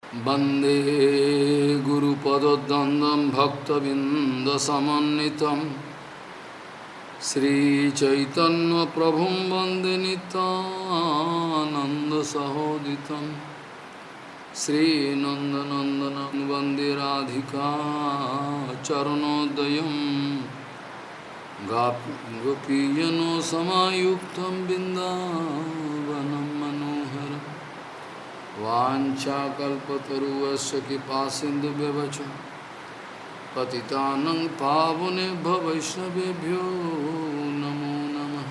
वंदे गुरुपदद्वन्द्वं भक्तबिंदसमन्वितं श्रीचैतन्यप्रभुं वन्दे नित्यानन्दसहोदितं श्रीनन्दनन्दनं वन्दे राधिका चरणोदयं गोपीजनसमायुक्तं बिन्दावनं मनोहरम् वाञ्छाकल्पतरुश्च कृपासिन्धुव्यवच पतितानं पावनेभ्यो वैष्णवेभ्यो नमो नमः।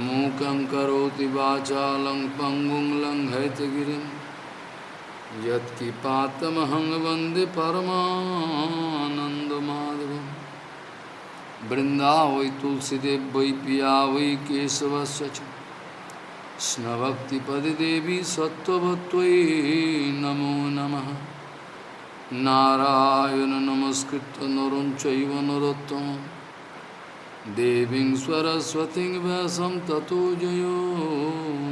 मूकं करोति वाचालं पङ्गुं लङ्घयितगिरिं यत्कृपातमहं वन्दे परमानन्दमाधवं। वृन्दावै तुलसीदेव वै पिया वै केशवस्य च कृष्णभक्तिपदे देवी सत्त्ववत्त्वयि नमो नमः। नारायण नमस्कृत्य नरं चैव नरोत्तमं देवीं सरस्वतीं व्यासं ततो जयो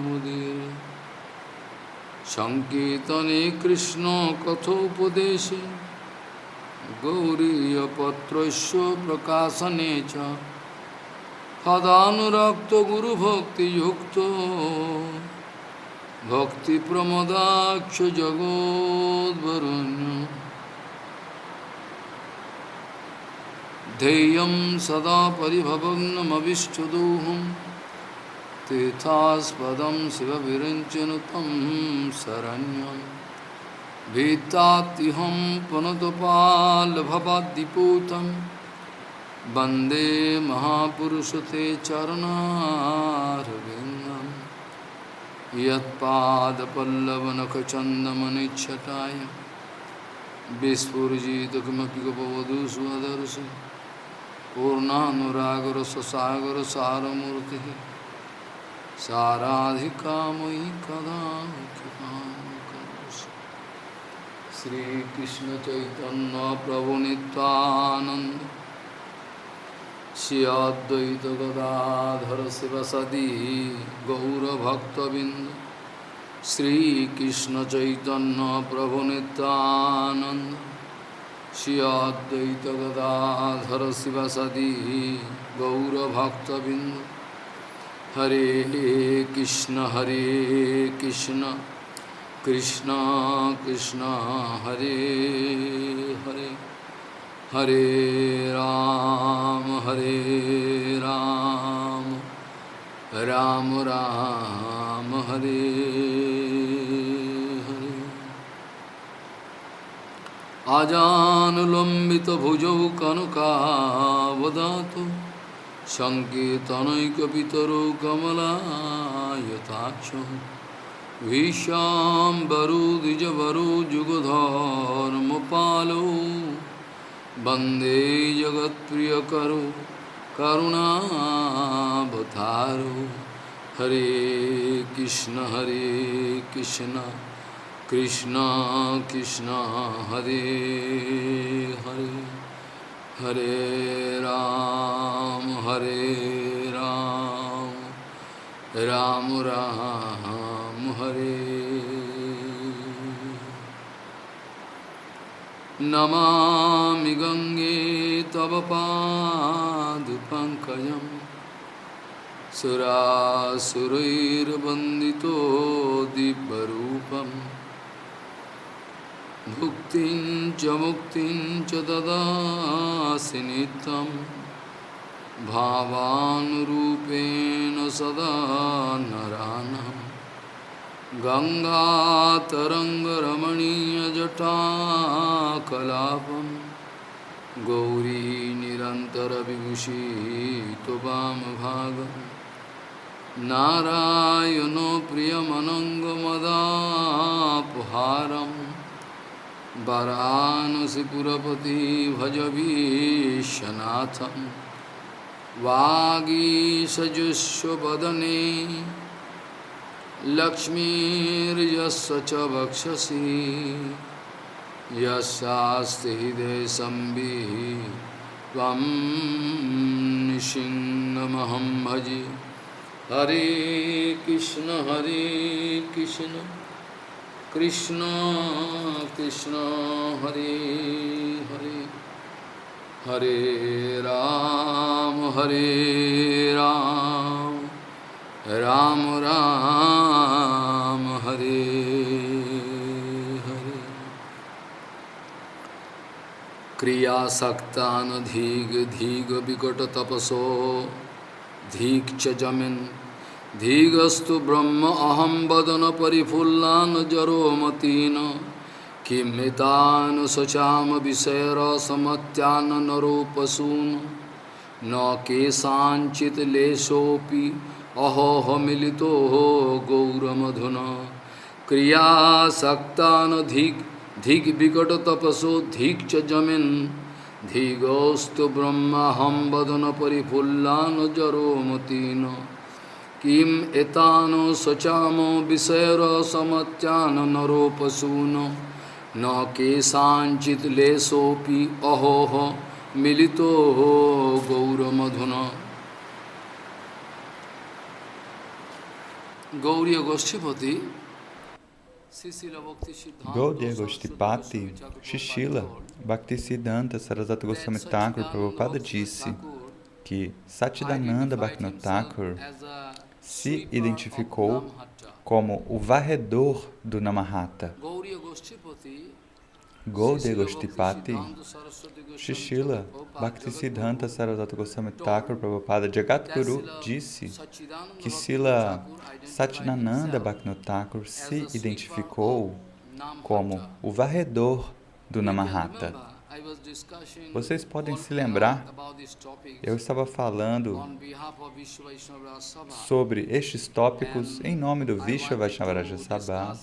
मुदीरये। संकीर्तने कृष्ण कथोपदेशे गौरीयपत्रस्य प्रकाशने च सदानुरक्त गुरुभक्तियुक्तो भक्तिप्रमदाक्ष जगोद्वरुण्य ध्येयं सदा परिभवग्नमविष्टदोहं तीर्थास्पदं शिवविरञ्चनुतं शरण्यं भीतात्युहं पुनतपाल्भवाद्दिपूतं वंदे महापुरुष ते चरणारविन्दं यत्पादपल्लवनखचन्दमनिच्छटाय विस्फुरिजित किमपि गपवधू स्वदर्शि पूर्णानुरागर ससागर सारमूर्तिः साराधिका मयि कदा कृपां करोषि। श्रीकृष्ण चैतन्य प्रभु नित्यानन्द श्री अद्वैत गदाधर शिवसदी गौरभक्तबिंद श्रीकृष्ण चैतन्य प्रभु नित्यानंद श्री अद्वैत गदाधर शिवसदी गौरभक्तबिंद। हरे कृष्ण कृष्ण कृष्ण हरे हरे हरे राम राम राम हरे हरे। आजानुलंबित भुजौ कनकावदातु संकीर्तनैकपितरो कमलायताक्षो विश्वाम्बरो द्विजवरो जुगधर्मपालो वंदे जगत्प्रियकरो करुणावतारो। हरे कृष्ण कृष्ण कृष्ण हरे हरे हरे राम राम राम हरे। नमामि गंगे तव पादपङ्कजं सुरासुरैर्वन्दितो दिव्यरूपं भुक्तिं च मुक्तिं च ददासि नित्यं भावानुरूपेण सदा नराणाम्। गंगातरंगरमणीयजटाकलापं गौरी निरन्तरविभूषितवामभागं नारायणो प्रियमनङ्गमदापहारं वरानसीपुरपति भजवीशनाथं वागीशजुष्वदने लक्ष्मीर्यस्य च वक्षसि यस्यास्ति हृदये संवित् त्वं नृसिंहमहं भजे। हरे Krishna Krishna Krishna Hare Hare Hare Ram Ram Ram Hare Hare Kriya Saktan Dhig Dhig Vikat Tapaso Dhik Chajamin Dhigastu Brahma Aham Vadana Parifullan Jaro Matina Kimitan Sacham Visera Samatyana Naropasun Na Kesanchit Lesopi Aho Milito Gauramadhuna Kriya Saktan Dhik Dhik Vikat Tapaso Dhik Chajamin Dhigastu Brahma Aham Vadana Parifullan Jaro Matina Kim etano sachamo visera samatyana naropasuno na kesanchit lesopi ahoho milito gauramadhuna. Gauriya Goshtipati, Gaudiya Goshtipati, Srila Bhaktisiddhanta Sarasvati Goswami Thakur Prabhupada disse que Satchidananda Bhaktivinoda Thakur se identificou como o varredor do Namahata. Gaudiya Goshtipati, Srila Bhaktisiddhanta Sarasvati Goswami Thakur Prabhupada Jagadguru disse que Srila Satchidananda Bhaktivinoda Thakur se identificou como o varredor do Namahata. Vocês podem se lembrar, eu estava falando sobre estes tópicos em nome do Vishwa Vaishnavaraja Sabha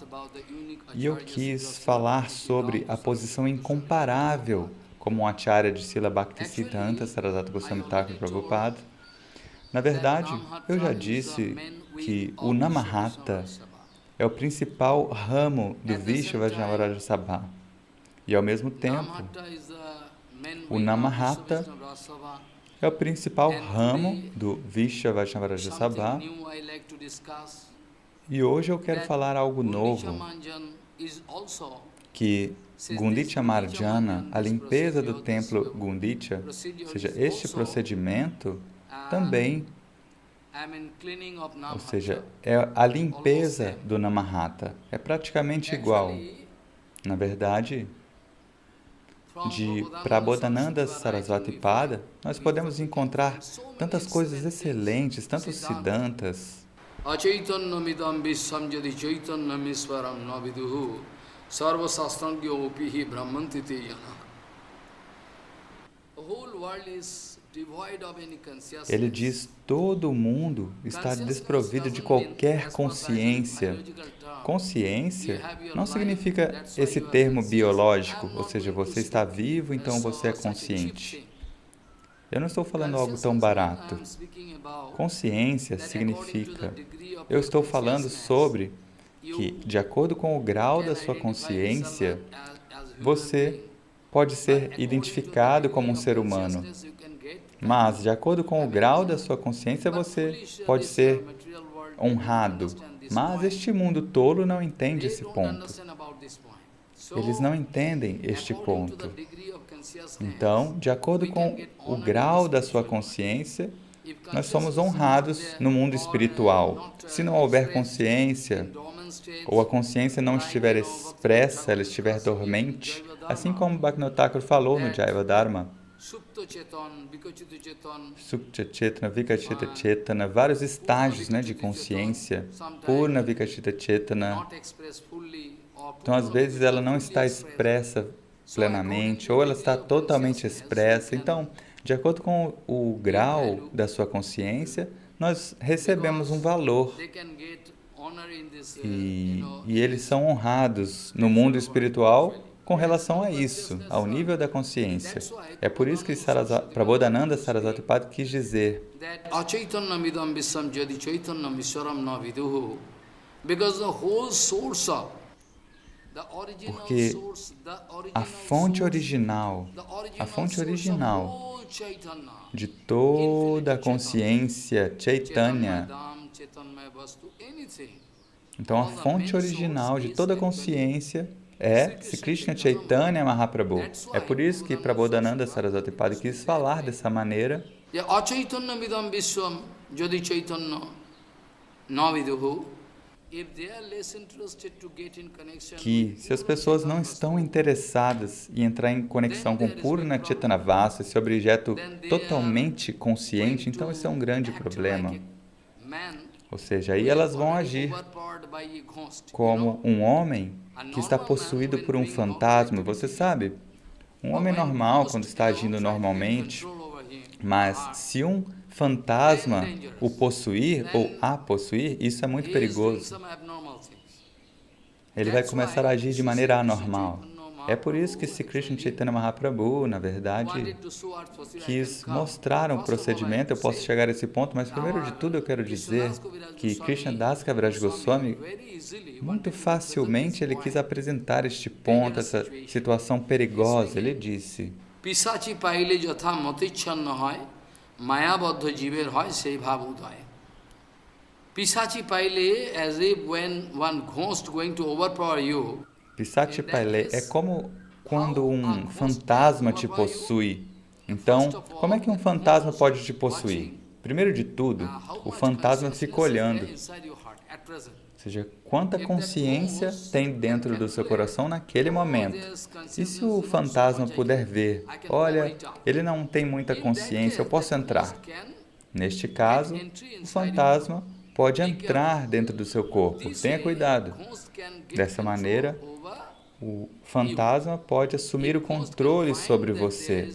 e eu quis falar sobre a posição incomparável como um acharya de Srila Bhaktisiddhanta Sarasvati Goswami Thakur Prabhupada. Na verdade, eu já disse que o Namahata é o principal ramo do Vishwa Vaishnavaraja Sabha. E, ao mesmo tempo, o Namahata é o principal ramo do Vishwa Vaishnavaraja Sabha. E hoje eu quero falar algo novo, que Gundicha Marjana, a limpeza do templo Gundicha, ou seja, este procedimento também, ou seja, é a limpeza do Namahata. É praticamente igual. Na verdade, de Prabodhananda Sarasvati Pada, nós podemos encontrar tantas coisas excelentes, tantos siddhantas. Achaitanyamidam visham jadi chaitanyameswaram naviduhu sarva sastrangyo upihi brahmanti teyana. Ele diz, todo mundo está desprovido de qualquer consciência. Consciência não significa esse termo biológico, ou seja, você está vivo, então você é consciente. Eu não estou falando algo tão barato. Consciência significa, eu estou falando sobre que, de acordo com o grau da sua consciência, você pode ser identificado como um ser humano. Mas, de acordo com o grau da sua consciência, você pode ser honrado. Mas este mundo tolo não entende esse ponto. Eles não entendem este ponto. Então, de acordo com o grau da sua consciência, nós somos honrados no mundo espiritual. Se não houver consciência, ou a consciência não estiver expressa, ela estiver dormente, assim como Bhaktivinoda Thakur falou no Jaiva Dharma, Supta Chetana, Vikachita Chetana, vários estágios de consciência, Purna Vikachita Chetana. Então, às vezes, ela não está expressa plenamente, ou ela está totalmente expressa. Então, de acordo com o grau da sua consciência, nós recebemos um valor. E eles são honrados no mundo espiritual com relação a isso, ao nível da consciência. É por isso que Prabodhananda Sarasvati Pada quis dizer porque a fonte original de toda a consciência Chaitanya, Então, a fonte original de toda consciência é Sri Krishna Chaitanya Mahaprabhu. É por isso que Prabodhananda Saraswati Pada quis falar dessa maneira Achaitanya Vishwam Jodi Chaitanya Naviduhu. Que se as pessoas não estão interessadas em entrar em conexão com Purna Chetanavasa, esse objeto totalmente consciente, então isso é um grande problema. Ou seja, aí elas vão agir como um homem que está possuído por um fantasma. Você sabe, um homem normal, quando está agindo normalmente, mas se um fantasma o possuir ou a possuir, isso é muito perigoso. Ele vai começar a agir de maneira anormal. É por isso que Sri Krishna Chaitanya Mahaprabhu, na verdade, quis mostrar um procedimento. Eu posso chegar a esse ponto, mas primeiro de tudo eu quero dizer que Krishna Das Kaviraj Goswami, muito facilmente ele quis apresentar este ponto, essa situação perigosa. Ele disse: Pisachi paile jatha motichanna hoy, mayabadha jiver hoy sei bhav uday. Pisachi paile, as if when one ghost going to overpower you. Pisachi paile é como quando um fantasma te possui. Então, como é que um fantasma pode te possuir? Primeiro de tudo, o fantasma fica olhando. Ou seja, quanta consciência tem dentro do seu coração naquele momento. E se o fantasma puder ver, olha, ele não tem muita consciência, eu posso entrar. Neste caso, o fantasma pode entrar dentro do seu corpo. Tenha cuidado. Dessa maneira, o fantasma pode assumir o controle sobre você.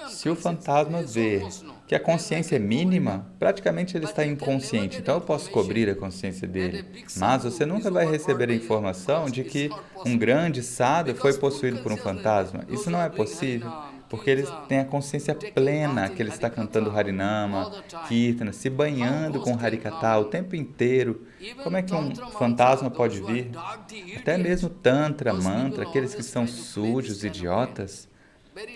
Se o fantasma vê que a consciência é mínima, praticamente ele está inconsciente, então eu posso cobrir a consciência dele. Mas você nunca vai receber a informação de que um grande sadhu foi possuído por um fantasma. Isso não é possível, porque ele tem a consciência plena que ele está cantando Harinama, Kirtana, se banhando com Harikatha o tempo inteiro. Como é que um fantasma pode vir? Até mesmo Tantra, Mantra, aqueles que são sujos, idiotas,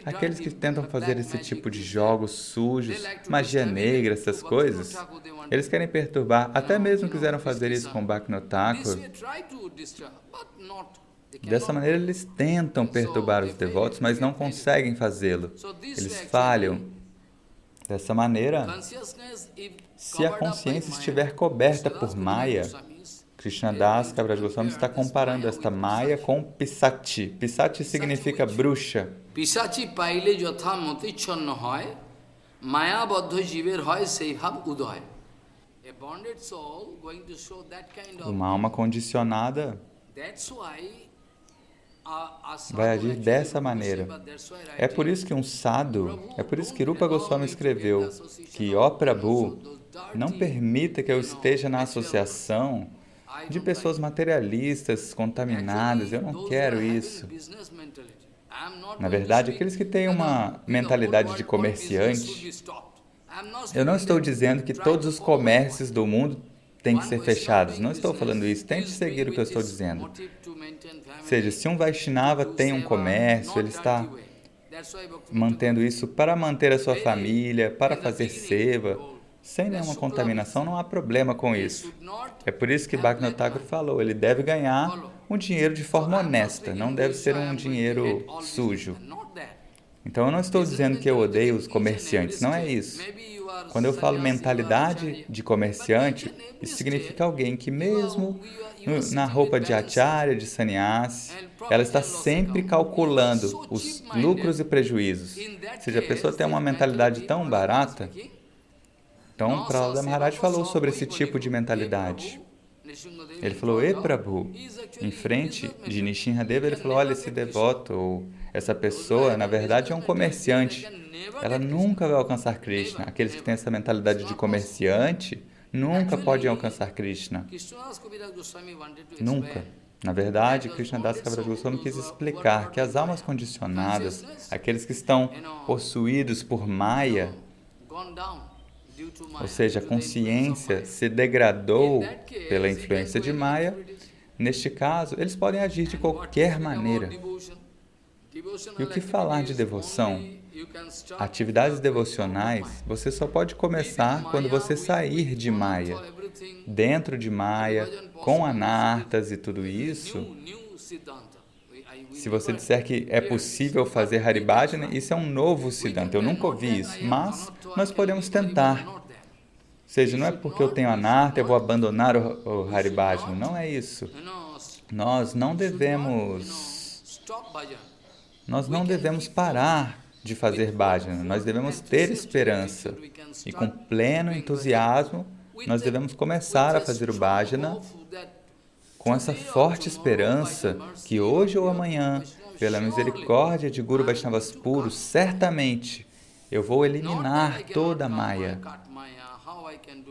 aqueles que tentam fazer esse tipo de jogos sujos, magia negra, essas coisas, eles querem perturbar, até mesmo quiseram fazer isso com Bhaktivinoda Thakur. Dessa maneira, eles tentam perturbar os devotos, mas não conseguem fazê-lo. Eles falham. Dessa maneira, se a consciência estiver coberta por Maya, Krishna Das Kaviraj Goswami está comparando esta Maya com Pisati. Pisati significa bruxa. Pisachi paile jatha motichanna hoy, maya baddha jiver hoy sei bhav uday. A bonded soul going to show that kind of. Uma alma condicionada vai agir dessa maneira. É por isso que um sadhu, é por isso que Rupa Goswami escreveu que, ó Prabhu, não permita que eu esteja na associação de pessoas materialistas, contaminadas. Eu não quero isso. Na verdade, aqueles que têm uma mentalidade de comerciante, eu não estou dizendo que todos os comércios do mundo têm que ser fechados. Não estou falando isso. Tente seguir o que eu estou dizendo. Ou seja, se um Vaishnava tem um comércio, ele está mantendo isso para manter a sua família, para fazer seva, sem nenhuma contaminação, não há problema com isso. É por isso que Bhaktivinoda Thakur falou, ele deve ganhar um dinheiro de forma honesta, não deve ser um dinheiro sujo. Então, eu não estou dizendo que eu odeio os comerciantes, não é isso. Quando eu falo mentalidade de comerciante, isso significa alguém que mesmo na roupa de acharya, de sannyasi, ela está sempre calculando os lucros e prejuízos. Ou seja, a pessoa tem uma mentalidade tão barata. Então, Prahlada Maharaj falou sobre esse tipo de mentalidade. Ele falou, Prabhu, em frente de Nishinradeva, ele falou, olha, esse devoto ou essa pessoa, na verdade, é um comerciante. Ela nunca vai alcançar Krishna. Aqueles que têm essa mentalidade de comerciante nunca podem alcançar Krishna. Nunca. Na verdade, Krishna Das Kaviraj Goswami quis explicar que as almas condicionadas, aqueles que estão possuídos por Maya, ou seja, a consciência se degradou pela influência de Maya, neste caso, eles podem agir de qualquer maneira. E o que falar de devoção? Atividades devocionais, você só pode começar quando você sair de Maya. dentro de Maya, com anartas e tudo isso, se você disser que é possível fazer Haribhajana, isso é um novo Siddhanta. Eu nunca ouvi isso, mas nós podemos tentar. Ou seja, não é porque eu tenho anarta, eu vou abandonar o Haribhajana. Não é isso. Nós não devemos parar de fazer bhajana. Nós devemos ter esperança. E com pleno entusiasmo, nós devemos começar a fazer o bhajana com essa forte esperança que hoje ou amanhã, pela misericórdia de Guru Vaishnavas puros, certamente eu vou eliminar toda a Maya.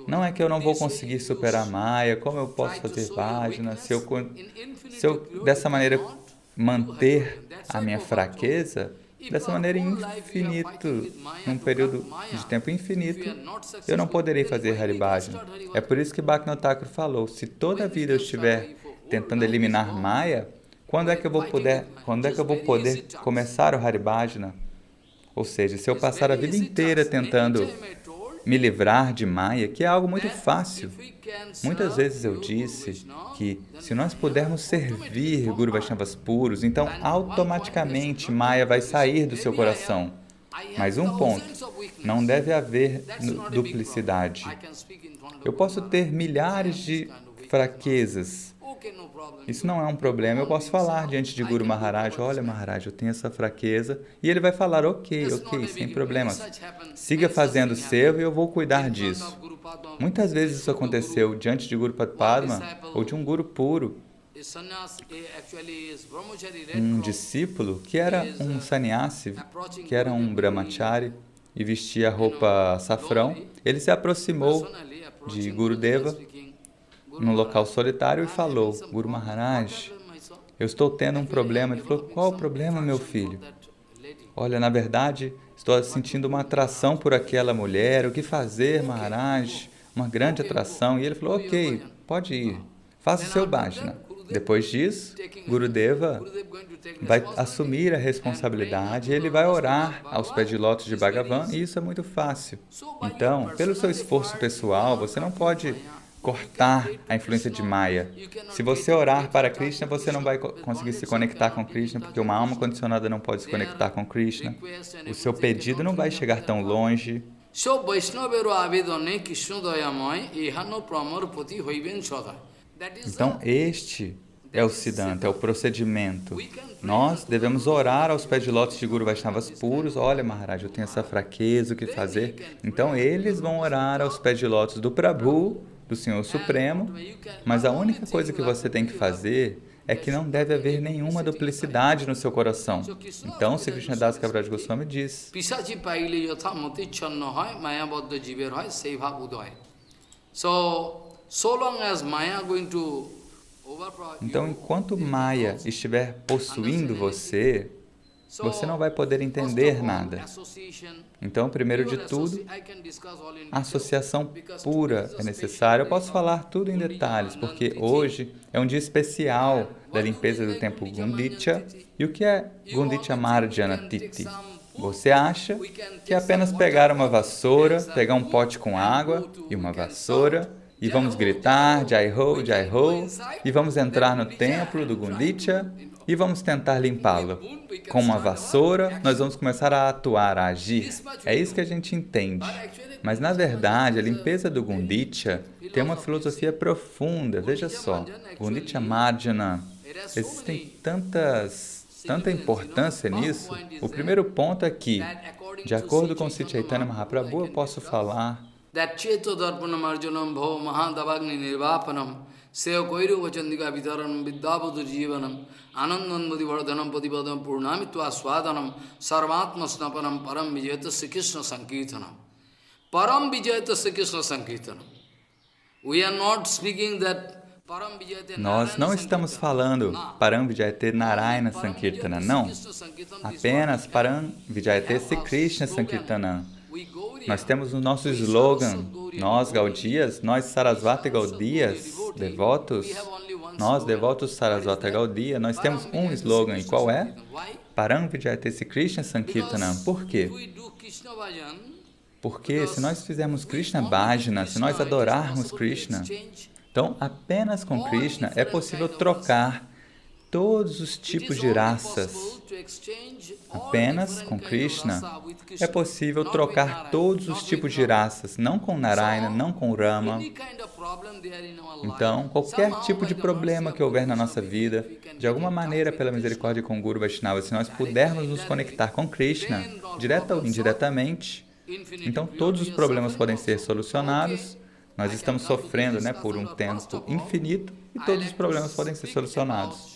Não é que eu não vou conseguir superar a Maya, como eu posso fazer bhajana, se eu dessa maneira manter a minha fraqueza, dessa maneira infinito, num período de tempo infinito, eu não poderei fazer Haribhajana. É por isso que Bhaktivinoda Thakur falou, se toda a vida eu estiver tentando eliminar Maya, quando é que eu vou poder começar o Haribhajana? Ou seja, se eu passar a vida inteira tentando me livrar de Maya, que é algo muito fácil. Muitas vezes eu disse que se nós pudermos servir Guru Vaishnavas puros, então automaticamente Maya vai sair do seu coração. Mas um ponto, não deve haver duplicidade. Eu posso ter milhares de fraquezas. Isso não é um problema. Eu posso falar diante de Guru Maharaj, olha Maharaj, eu tenho essa fraqueza, e ele vai falar, ok, sem problemas. Siga fazendo o seu e eu vou cuidar disso. Muitas vezes isso aconteceu diante de Guru Padma ou de um Guru puro. Um discípulo que era um sannyasi, que era um brahmachari e vestia roupa safrão, ele se aproximou de Gurudeva num local solitário e falou, Guru Maharaj, eu estou tendo um problema. Ele falou, qual o problema, meu filho? Olha, na verdade, estou sentindo uma atração por aquela mulher, o que fazer, Maharaj? Uma grande atração. E ele falou, ok, pode ir, faça o seu bhajana. Depois disso, Gurudeva vai assumir a responsabilidade e ele vai orar aos pés de lótus de Bhagavan, e isso é muito fácil. Então, pelo seu esforço pessoal, você não pode cortar a influência de Maya. Se você orar para Krishna, você não vai conseguir se conectar com Krishna, porque uma alma condicionada não pode se conectar com Krishna. O seu pedido não vai chegar tão longe. Então, este é o Siddhanta, é o procedimento. Nós devemos orar aos pés de lótus de Guru Vaishnavas puros. Olha, Maharaj, eu tenho essa fraqueza, o que fazer? Então, eles vão orar aos pés de lótus do Prabhu, do Senhor Supremo, mas a única coisa que você tem que fazer é que não deve haver nenhuma duplicidade no seu coração. Então, Sri Krishnadas Kaviraj Goswami diz, então, enquanto Maya estiver possuindo você, você não vai poder entender nada. Então, primeiro de tudo, a associação pura é necessária. Eu posso falar tudo em detalhes, porque hoje é um dia especial da limpeza do templo Gundicha. E o que é Gundicha Marjana Titi? Você acha que é apenas pegar uma vassoura, pegar um pote com água e uma vassoura, e vamos gritar, Jai Ho, Jai Ho, e vamos entrar no templo do Gundicha e vamos tentar limpá-lo. Com uma vassoura, nós vamos começar a atuar, a agir. É isso que a gente entende. Mas, na verdade, a limpeza do Gundicha tem uma filosofia profunda. Veja só, Gundicha Marjana, existem tanta importância nisso. O primeiro ponto é que, de acordo com Sri Chaitanya Mahaprabhu, eu posso falar that cheto darpanam arjunam bhava mahadavagni nirvapanam seyo koiru vachandika vitaranam vidyabhudu jivanam anandandadi vardhanam padivadam purnamitva swadanam sarvatma snapanam param vijayata Sri Krishna Sankirtanam. Param vijayata Sri Krishna Sankirtanam. We are not speaking that nós não estamos falando Param Vijayate Narayana Sankirtana, não. Apenas Param Vijayate Sri Krishna Sankirtana. Nós temos o nosso slogan, nós Gaudias, nós Sarasvati Gaudias, devotos, nós devotos Sarasvati Gaudiya, nós temos um slogan, e qual é? Param Vijayate Sri Krishna Sankirtanam. Por quê? Porque se nós fizermos Krishna Bhajana, se nós adorarmos Krishna, então apenas com Krishna é possível trocar todos os tipos de raças. Apenas com Krishna é possível trocar todos os tipos de raças, não com Narayana, não com Rama. Então, qualquer tipo de problema que houver na nossa vida, de alguma maneira, pela misericórdia com o Guru Vaishnava, se nós pudermos nos conectar com Krishna, direta ou indiretamente, então todos os problemas podem ser solucionados. Nós estamos sofrendo, por um tempo infinito e todos os problemas podem ser solucionados.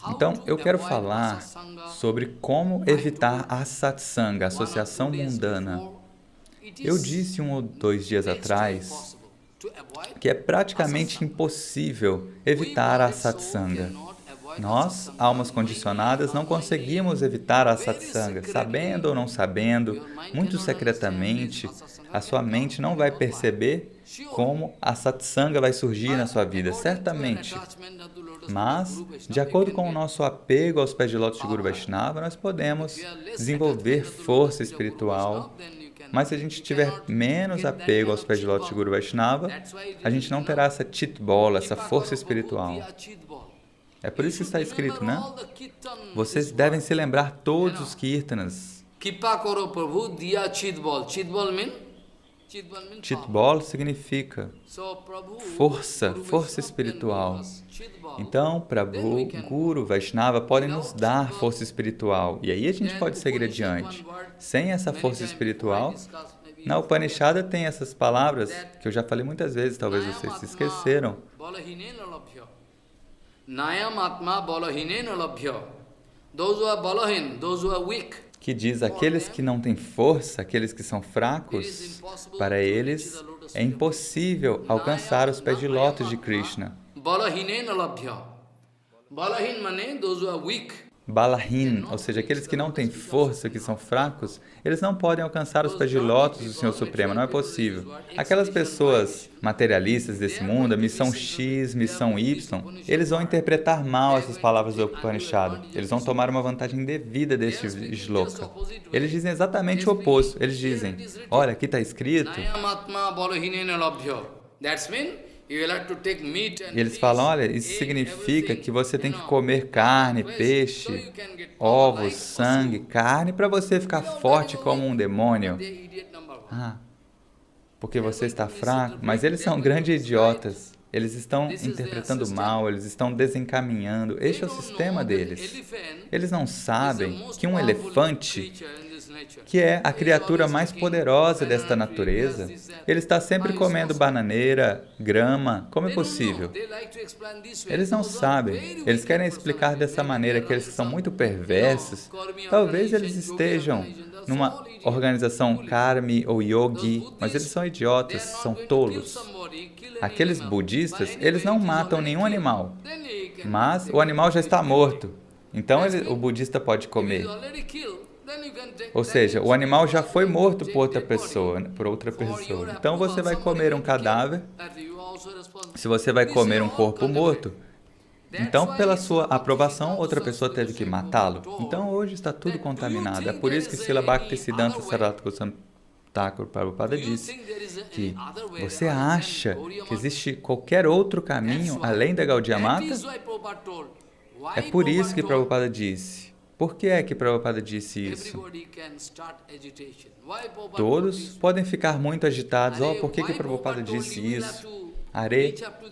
Então, eu quero falar sobre como evitar a satsanga, a associação mundana. Eu disse 1 ou 2 dias atrás que é praticamente impossível evitar a satsanga. Nós, almas condicionadas, não conseguimos evitar a satsanga, sabendo ou não sabendo, muito secretamente, a sua mente não vai perceber como a satsanga vai surgir na sua vida, certamente. Mas, de acordo com o nosso apego aos pés de lótus de Guru Vaishnava, nós podemos desenvolver força espiritual. Mas se a gente tiver menos apego aos pés de lótus de Guru Vaishnava, a gente não terá essa chitbola, essa força espiritual. É por isso que está escrito, Vocês devem se lembrar todos os kirtanas. Chitbol significa força espiritual. Então, Prabhu, Guru, Vaishnava podem nos dar força espiritual. E aí a gente pode seguir adiante. Sem essa força espiritual, na Upanishada tem essas palavras que eu já falei muitas vezes, talvez vocês se esqueceram. Nayam atma balahinena labhya. Those who are balahin, those who are weak. Que diz, aqueles que não têm força, aqueles que são fracos, para eles é impossível alcançar os pés de lótus de Krishna. Balahin, ou seja, aqueles que não têm força, que são fracos, eles não podem alcançar os pés de lótus do Senhor Supremo, não é possível. Aquelas pessoas materialistas desse mundo, a missão X, missão Y, eles vão interpretar mal essas palavras do Upanishad. Eles vão tomar uma vantagem indevida deste shloka. Eles dizem exatamente o oposto. Eles dizem, olha, aqui está escrito... E eles falam, olha, isso significa que você tem que comer carne, peixe, ovos, sangue, carne, para você ficar forte como um demônio. Porque você está fraco. Mas eles são grandes idiotas. Eles estão interpretando mal, eles estão desencaminhando. Este é o sistema deles. Eles não sabem que um elefante, que é a criatura mais poderosa desta natureza, ele está sempre comendo bananeira, grama. Como é possível? Eles não sabem. Eles querem explicar dessa maneira que eles são muito perversos. Talvez eles estejam numa organização karmi ou yogi, mas eles são idiotas, são tolos. Aqueles budistas, eles não matam nenhum animal, mas o animal já está morto. Então o budista pode comer. Ou seja, o animal já foi morto por outra pessoa. Então você vai comer um cadáver. Se você vai comer um corpo morto, então pela sua aprovação, outra pessoa teve que matá-lo. Então hoje está tudo contaminado. É por isso que Srila Bhaktisiddhanta Saraswati Goswami Thakur Prabhupada disse que você acha que existe qualquer outro caminho além da Gaudiya Mata? É por isso que Prabhupada disse. Por que é que Prabhupada disse isso? Todos podem ficar muito agitados. Por que Prabhupada disse isso?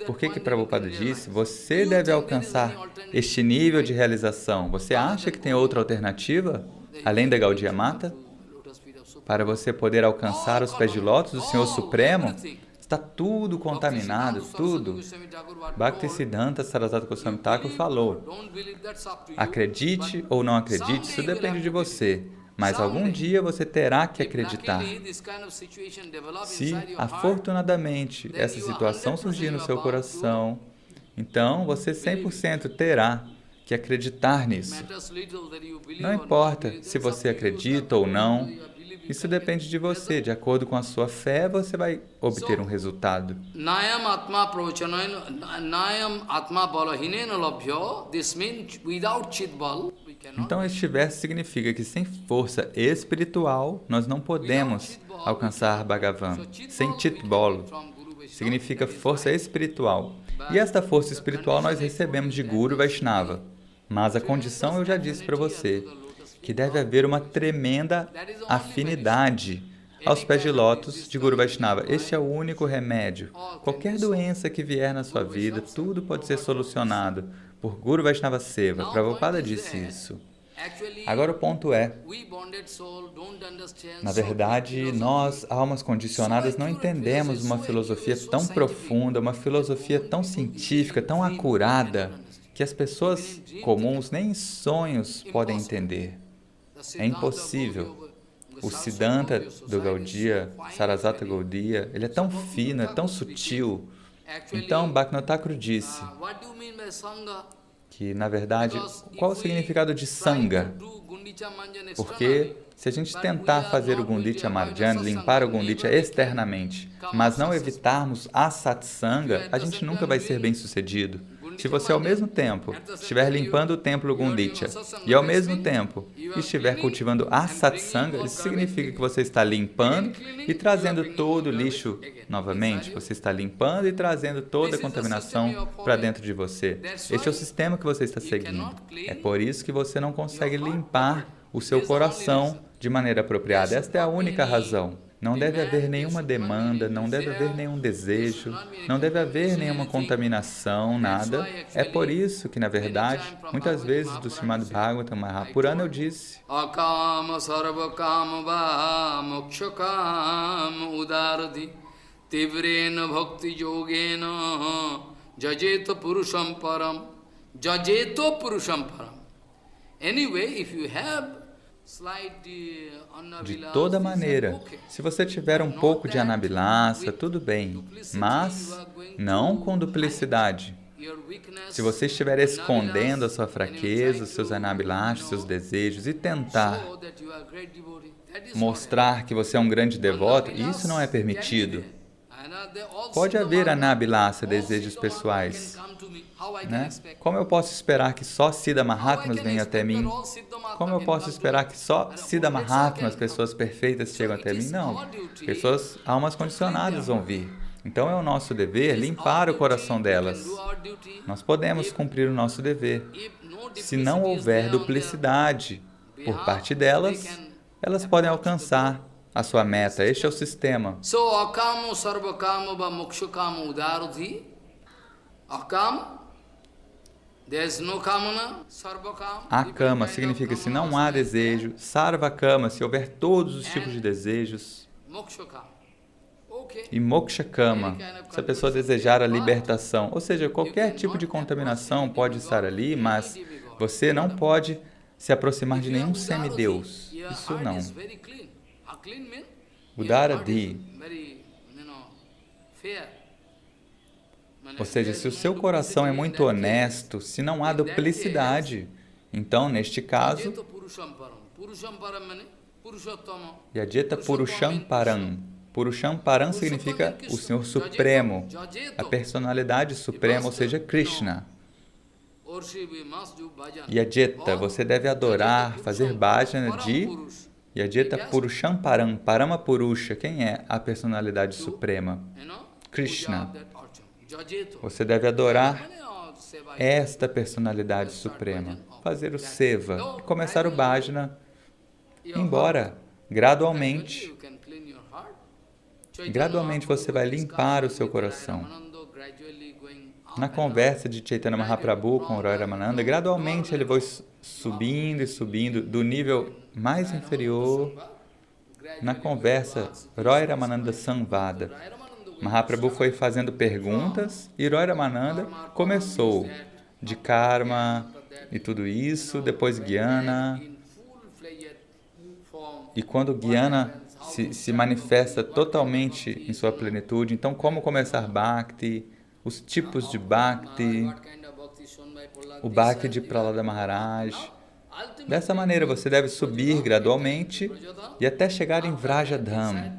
Por que Prabhupada disse? Você deve alcançar este nível de realização. Você acha que tem outra alternativa, além da Gaudiya Mata? Para você poder alcançar os pés de lótus do Senhor Supremo? Está tudo contaminado, tudo. Bhaktisiddhanta Saraswati Goswami Thakur falou, acredite ou não acredite, isso depende de você, mas algum dia você terá que acreditar. Se, afortunadamente, essa situação surgir no seu coração, então você 100% terá que acreditar nisso. Não importa se você acredita ou não, isso depende de você. De acordo com a sua fé, você vai obter um resultado. Nayam atma pravachanayana, nayam atma balahinena labhya. This means without chit bal, we cannot. Então, este verso significa que sem força espiritual, nós não podemos alcançar Bhagavan. Sem chit bal, significa força espiritual. E esta força espiritual nós recebemos de Guru Vaishnava. Mas a condição, eu já disse para você, que deve haver uma tremenda afinidade aos pés de lótus de Guru Vaishnava. Este é o único remédio. Qualquer doença que vier na sua vida, tudo pode ser solucionado por Guru Vaishnava Seva. Prabhupada disse isso. Agora o ponto é, na verdade, nós, almas condicionadas, não entendemos uma filosofia tão profunda, uma filosofia tão científica, tão acurada, que as pessoas comuns nem em sonhos podem entender. É impossível. O Siddhanta do Gaudiya, Sarasvata Gaudiya, ele é tão fino, é tão sutil. Então, Bhaktivinoda Thakur disse que, na verdade, qual o significado de Sangha? Porque se a gente tentar fazer o Gundicha Marjana, limpar o Gundicha externamente, mas não evitarmos a Satsanga, a gente nunca vai ser bem-sucedido. Se você, ao mesmo tempo, estiver limpando o templo Gundicha e, ao mesmo tempo, estiver cultivando a Satsanga, isso significa que você está limpando e trazendo todo o lixo novamente. Você está limpando e trazendo toda a contaminação para dentro de você. Este é o sistema que você está seguindo. É por isso que você não consegue limpar o seu coração de maneira apropriada. Esta é a única razão. Não deve haver nenhuma demanda, não deve haver nenhum desejo, não deve haver nenhuma contaminação, nada. É por isso que, na verdade, muitas vezes do Srimad Bhagavatam Mahapurana eu disse: Akama sarvakama va mokshakam udaradi tivrena bhakti yogena jajeto purusham param. Jajeto purusham param. Anyway, if you have de toda maneira, se você tiver um pouco de anabilasa, tudo bem, mas não com duplicidade. Se você estiver escondendo a sua fraqueza, os seus anabilasas, seus desejos e tentar mostrar que você é um grande devoto, isso não é permitido. Pode haver anabilasa, desejos pessoais, né? Como eu posso esperar que só Siddha Mahatmas venham até mim? Como eu posso esperar que só Siddha Mahatmas, pessoas perfeitas, chegam até mim? Não. Pessoas, almas condicionadas vão vir. Então é o nosso dever limpar o coração delas. Nós podemos cumprir o nosso dever. Se não houver duplicidade por parte delas, elas podem alcançar a sua meta. Este é o sistema. So, akamo sarvakamo va mokshakamo udarati. Akam, there's no kamana, sarvakam. Akama significa se não há desejo. Sarvakama, se houver todos os tipos de desejos. E mokshakama, se a pessoa desejar a libertação. Ou seja, qualquer tipo de contaminação pode estar ali, mas você não pode se aproximar de nenhum semideus. Isso não. Udaradi. Ou seja, se o seu coração é muito honesto, se não há duplicidade, então, neste caso, Yajeta Purusham Param. Purusham Param significa o Senhor Supremo, a personalidade suprema, ou seja, Krishna. Yajeta, você deve adorar, fazer bhajana de Yajeta Purusham Param. Parama Purusha, quem é a personalidade suprema? Krishna. Você deve adorar esta personalidade suprema, fazer o seva e começar o bhajana, embora gradualmente você vai limpar o seu coração. Na conversa de Chaitanya Mahaprabhu com Roy Ramananda, gradualmente ele foi subindo e subindo do nível mais inferior. Na conversa Roy Ramananda Samvada, Mahaprabhu foi fazendo perguntas e Roy Ramananda começou de karma e tudo isso, depois Jnana. E quando Jnana se manifesta totalmente em sua plenitude, então como começar Bhakti, os tipos de Bhakti, o Bhakti de Prahlada Maharaj. Dessa maneira, você deve subir gradualmente e até chegar em Vrajadham.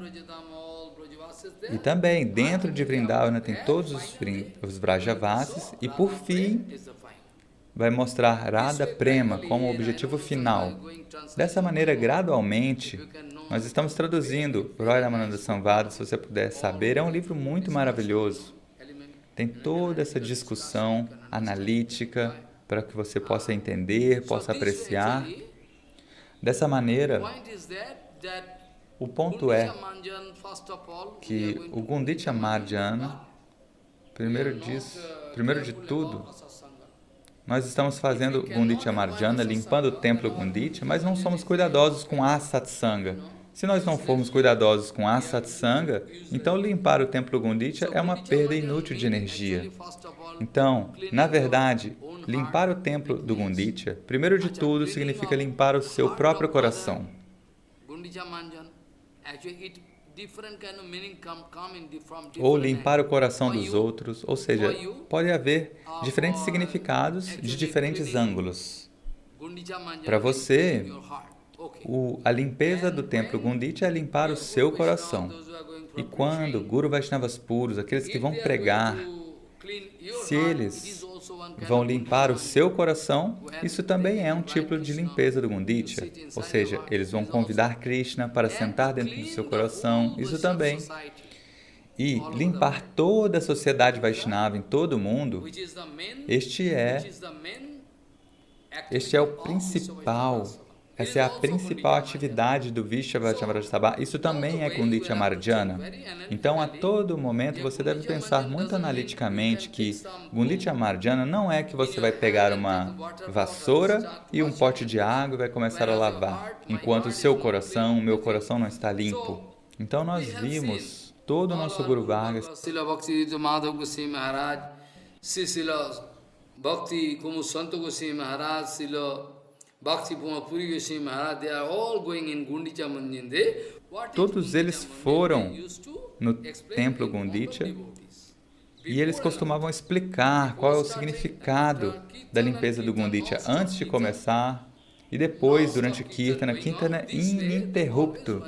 E também, dentro de Vrindavana, tem todos os Vrajavasis. E, por fim, vai mostrar Radha Prema como objetivo final. Dessa maneira, gradualmente, nós estamos traduzindo Roy Ramananda Samvada, se você puder saber. É um livro muito maravilhoso. Tem toda essa discussão analítica para que você possa entender, possa apreciar. Dessa maneira, o ponto é que o Gundicha Marjana, primeiro de tudo, nós estamos fazendo Gundicha Marjana, limpando o templo Gundicha, mas não somos cuidadosos com a Satsanga. Se nós não formos cuidadosos com a Satsanga, então limpar o templo Gundicha é uma perda inútil de energia. Então, na verdade, limpar o templo do Gundicha, primeiro de tudo, significa limpar o seu próprio coração. Ou limpar o coração dos outros, ou seja, pode haver diferentes significados de diferentes ângulos. Para você, a limpeza do templo Gundicha é limpar o seu coração. E quando Guru Vaishnavas puros, aqueles que vão pregar, se eles vão limpar o seu coração, isso também é um tipo de limpeza do Gundicha. Ou seja, eles vão convidar Krishna para sentar dentro do seu coração, isso também. E limpar toda a sociedade Vaishnava em todo o mundo, este é o principal. Essa é a principal atividade do Vishnava Sabha. Isso também é Gundicha Marjana. Então, a todo momento, você deve pensar muito analiticamente que Gundicha Marjana não é que você vai pegar uma vassoura e um pote de água e vai começar a lavar, enquanto o seu coração, o meu coração não está limpo. Então, nós vimos todo o nosso Guru Varga, Bhakti como Santo Goswami Maharaj, Srila Bhakti Puri Goswami Maharaj, they are all going in Gundicha Manjinde. Todos eles foram no templo Gundicha e eles costumavam explicar qual é o significado da limpeza do Gundicha antes de começar e depois, durante Kirtana. Kirtana ininterrupto.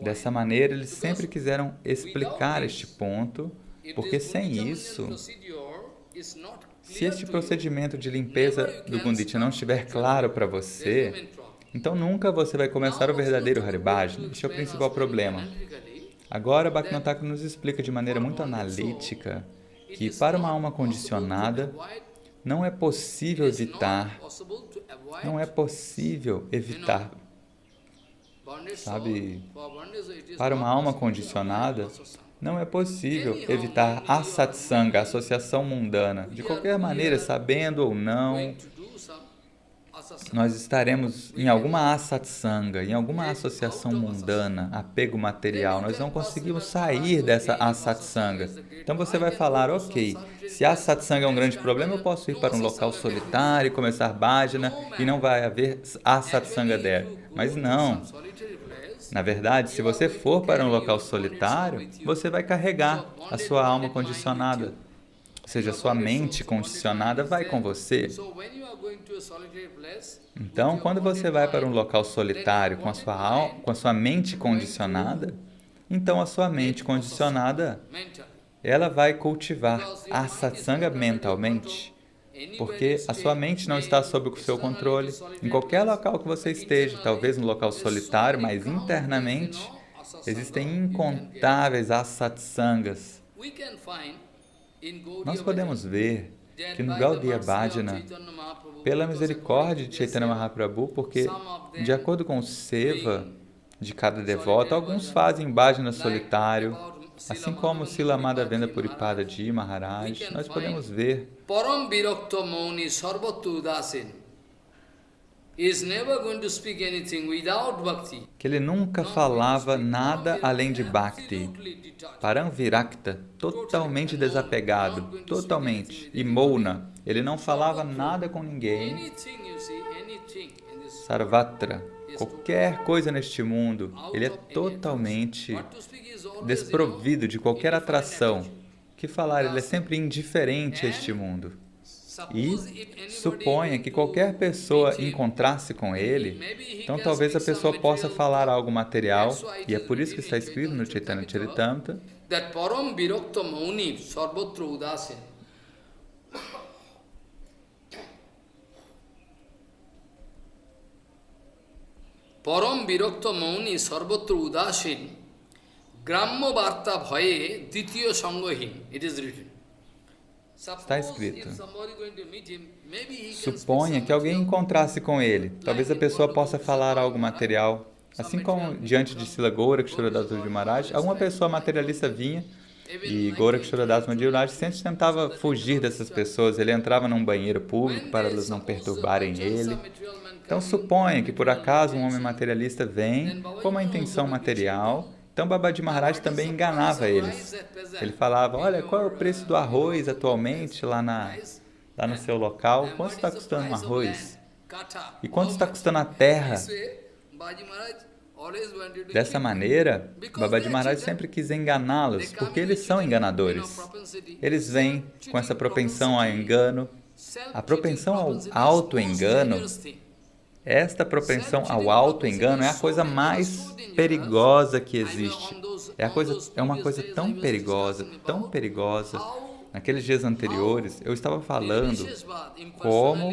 Dessa maneira, eles sempre quiseram explicar este ponto, porque sem isso, se este procedimento de limpeza do Gundicha não estiver claro para você, então nunca você vai começar o verdadeiro Haribhajana. Este é o principal problema. Agora, Bhaktivinoda Thakur nos explica de maneira muito analítica que para uma alma condicionada não é possível evitar, sabe? Para uma alma condicionada, não é possível evitar a satsanga, a associação mundana. De qualquer maneira, sabendo ou não, nós estaremos em alguma asatsanga, em alguma associação mundana, apego material. Nós não conseguimos sair dessa asatsanga. Então você vai falar, ok, se a satsanga é um grande problema, eu posso ir para um local solitário, começar bhajana e não vai haver asatsanga there. Mas não. Na verdade, se você for para um local solitário, você vai carregar a sua alma condicionada. Ou seja, a sua mente condicionada vai com você. Então, quando você vai para um local solitário com a sua mente condicionada, então a sua mente condicionada, ela vai cultivar a satsanga mentalmente. Porque a sua mente não está sob o seu controle. Em qualquer local que você esteja, talvez no local solitário, mas internamente, existem incontáveis asatsangas. Nós podemos ver que no Gaudiya Bhajana, pela misericórdia de Chaitanya Mahaprabhu, porque de acordo com o seva de cada devoto, alguns fazem bhajana solitário, assim como Srila Madhavendra Puripadaji Maharaj, nós podemos ver Param Virakta Mauni Sarvatu Udasin is never going to speak anything without bhakti. Que ele nunca falava nada além de bhakti. Param Virakta, totalmente desapegado, totalmente. E Mouna, ele não falava nada com ninguém. Sarvatra, qualquer coisa neste mundo, ele é totalmente desprovido de qualquer atração. Que falar, ele é sempre indiferente a este mundo. E suponha que qualquer pessoa encontrasse com ele, então talvez a pessoa possa falar algo material, e é por isso que está escrito no Chaitanya Charitamrita, that param virakta mauni sarvatra udasin. Param virakta mauni sarvatra udasin gramma varta bhaye ditya sangahin. It is written. Está escrito. Suponha que alguém encontrasse com ele. Talvez a pessoa possa falar algo material. Assim como diante de Srila Gorakshara Das Guru Maharaj, alguma pessoa materialista vinha e Gorakshara Das Guru Maharaj sempre tentava fugir dessas pessoas. Ele entrava num banheiro público para elas não perturbarem ele. Então suponha que por acaso um homem materialista vem com uma intenção material. Então Babaji Maharaj também enganava eles. Ele falava, olha, qual é o preço do arroz atualmente lá no seu local? Quanto está custando um arroz? E quanto está custando a terra? Dessa maneira, Babaji Maharaj sempre quis enganá-los, porque eles são enganadores. Eles vêm com essa propensão ao engano. A propensão ao auto-engano, esta propensão ao auto-engano é a coisa mais perigosa que existe. É uma coisa tão perigosa, tão perigosa. Naqueles dias anteriores, eu estava falando como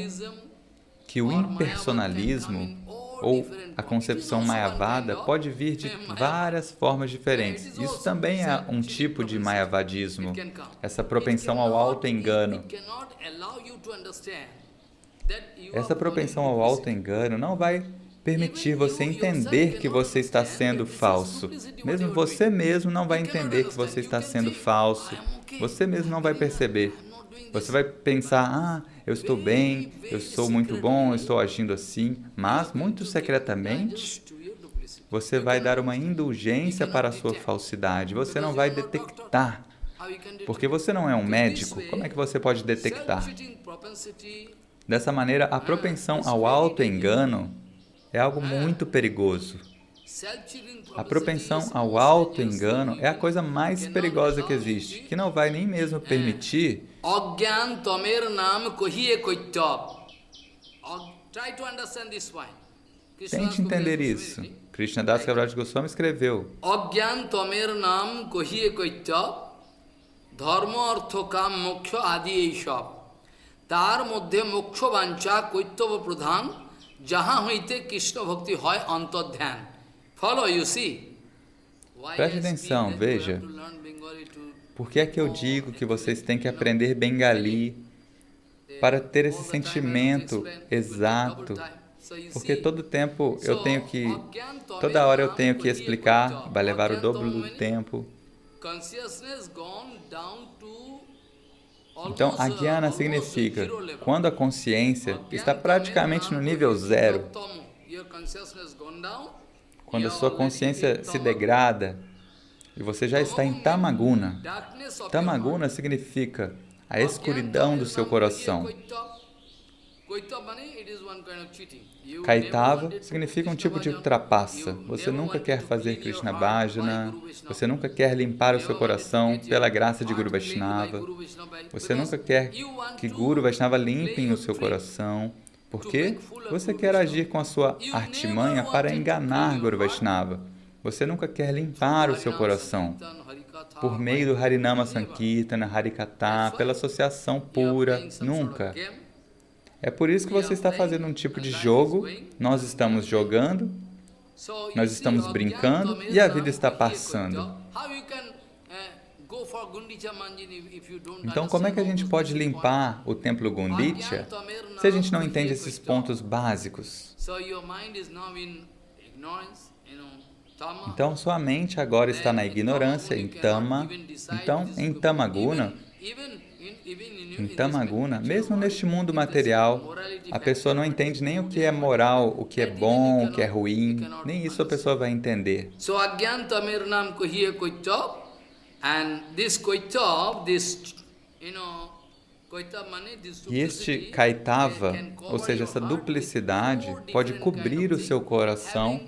que o impersonalismo ou a concepção mayavada pode vir de várias formas diferentes. Isso também é um tipo de mayavadismo, essa propensão ao auto-engano. Essa propensão ao auto-engano não vai permitir você entender que você está sendo falso. Mesmo você mesmo não vai entender que você está sendo falso. Você mesmo não vai perceber. Você vai pensar, eu estou bem, eu sou muito bom, eu estou agindo assim, mas muito secretamente você vai dar uma indulgência para a sua falsidade. Você não vai detectar, porque você não é um médico. Como é que você pode detectar? Dessa maneira, a propensão ao auto-engano é algo muito perigoso. A propensão ao auto-engano é a coisa mais perigosa que existe, que não vai nem mesmo permitir Tente entender isso. Krishnadas Kaviraj Goswami escreveu: Agyan tamer nam kohiye koitya dharma artha kam moksha adi eishab tar moddhe moksha vancha koittava pradhan jaha hoite Krishna bhakti hoy antadhyan. Follow, you see. Preste atenção, veja. Por que é que eu digo que vocês têm que aprender Bengali para ter esse sentimento exato? Porque todo tempo toda hora eu tenho que explicar, vai levar o dobro do tempo. Então, Agyana significa quando a consciência está praticamente no nível zero, quando a sua consciência se degrada e você já está em Tamaguna. Tamaguna significa a escuridão do seu coração. Kaitava significa um tipo de trapaça. Você nunca quer fazer Krishna Bhajana, você nunca quer limpar o seu coração pela graça de Guru Vaishnava, você nunca quer que Guru Vaishnava limpem o seu coração, porque você quer agir com a sua artimanha para enganar Guru Vaishnava. Você nunca quer limpar o seu coração por meio do Harinama Sankirtana, Harikatha, pela associação pura, nunca. É por isso que você está fazendo um tipo de jogo, nós estamos jogando, nós estamos brincando e a vida está passando. Então, como é que a gente pode limpar o templo Gundicha se a gente não entende esses pontos básicos? Então, sua mente agora está na ignorância, em Tama. Então, em Tamaguna, mesmo neste mundo material, a pessoa não entende nem o que é moral, o que é bom, o que é ruim, nem isso a pessoa vai entender. E este Kaitava, ou seja, essa duplicidade, pode cobrir o seu coração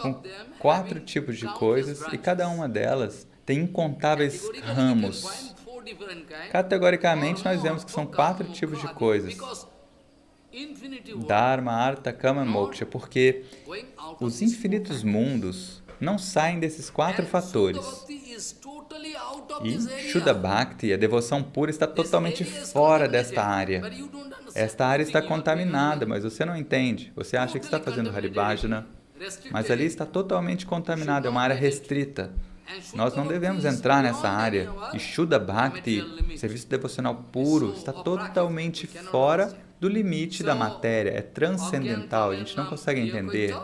com 4 tipos de coisas e cada uma delas tem incontáveis ramos. Categoricamente, nós vemos que são 4 tipos de coisas: Dharma, Artha, Kama e Moksha, porque os infinitos mundos não saem desses 4 fatores. E Shuddha Bhakti, a devoção pura, está totalmente fora desta área. Esta área está contaminada, mas você não entende. Você acha que está fazendo Haribhajana, mas ali está totalmente contaminada, é uma área restrita. Nós não devemos entrar nessa área. E Shuddha Bhakti, serviço devocional puro, está totalmente fora do limite da matéria. É transcendental, a gente não consegue entender.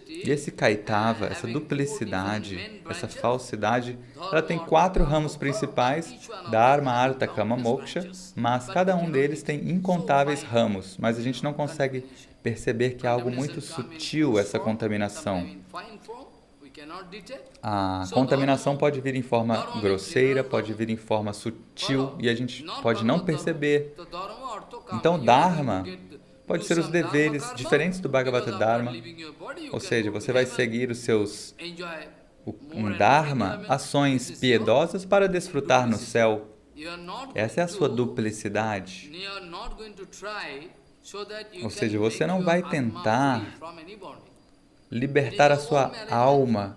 E esse Kaitava, essa duplicidade, essa falsidade, ela tem 4 ramos principais, Dharma, Artha, Kama, Moksha, mas cada um deles tem incontáveis ramos, mas a gente não consegue perceber que é algo muito sutil essa contaminação. A contaminação pode vir em forma grosseira, pode vir em forma sutil e a gente pode não perceber. Então, Dharma pode ser os deveres diferentes do Bhagavata Dharma, ou seja, você vai seguir os seus Dharma, ações piedosas para desfrutar no céu. Essa é a sua duplicidade. Ou seja, você não vai tentar libertar a sua alma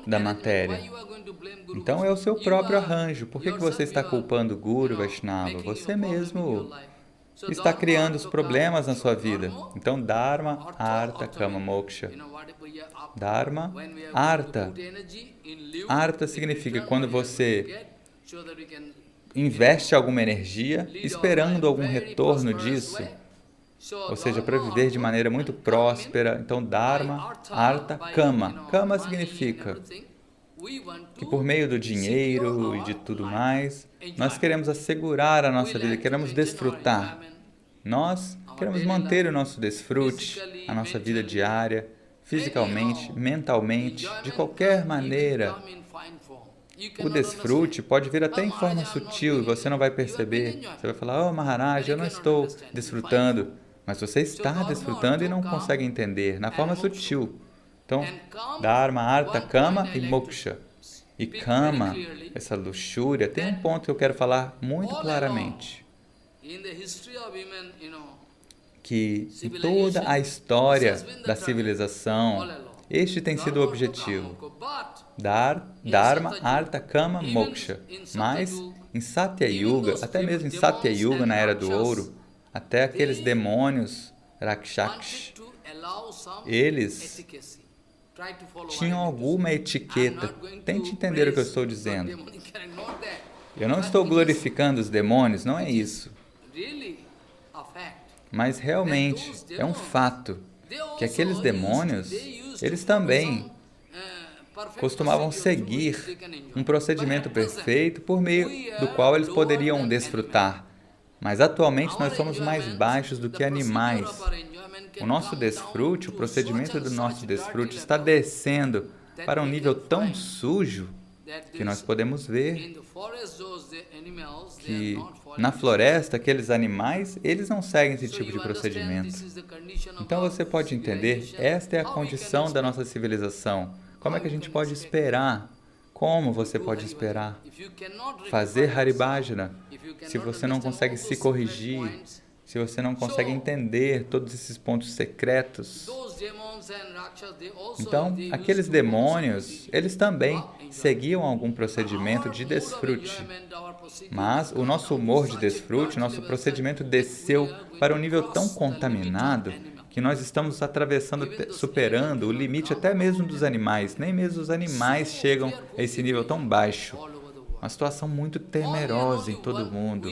da matéria. Então, é o seu próprio arranjo. Por que você está culpando o Guru, Vaishnava? Você mesmo está criando os problemas na sua vida. Então, Dharma, Artha, Kama, Moksha. Dharma, Artha. Artha significa quando você investe alguma energia esperando algum retorno disso, ou seja, para viver de maneira muito próspera. Então, Dharma, Artha, Kama. Kama significa que por meio do dinheiro e de tudo mais, nós queremos assegurar a nossa vida, queremos desfrutar. Nós queremos manter o nosso desfrute, a nossa vida diária, fisicamente, mentalmente, de qualquer maneira. O desfrute pode vir até em forma sutil e você não vai perceber. Você vai falar, oh Maharaj, eu não estou desfrutando. Mas você está desfrutando e não consegue entender, na forma sutil. Então, Dharma, Artha, Kama e Moksha. E Kama, essa luxúria, tem um ponto que eu quero falar muito claramente. Que em toda a história da civilização, este tem sido o objetivo. Dharma, Artha, Kama, Moksha. Mas em Satya Yuga, até mesmo em Satya Yuga, na Era do Ouro, até aqueles demônios, Rakshaks, eles tinham alguma etiqueta. Tente entender o que eu estou dizendo. Eu não estou glorificando os demônios, não é isso. Mas realmente é um fato que aqueles demônios, eles também costumavam seguir um procedimento perfeito por meio do qual eles poderiam desfrutar. Mas atualmente nós somos mais baixos do que animais. O nosso desfrute, o procedimento do nosso desfrute está descendo para um nível tão sujo que nós podemos ver que na floresta, aqueles animais, eles não seguem esse tipo de procedimento. Então você pode entender, esta é a condição da nossa civilização. Como é que a gente pode esperar? Como você pode esperar fazer Haribhajana se você não consegue se corrigir, se você não consegue entender todos esses pontos secretos? Então, aqueles demônios, eles também seguiam algum procedimento de desfrute. Mas o nosso humor de desfrute, nosso procedimento desceu para um nível tão contaminado que nós estamos atravessando, superando o limite até mesmo dos animais. Nem mesmo os animais chegam a esse nível tão baixo. Uma situação muito temerosa em todo o mundo.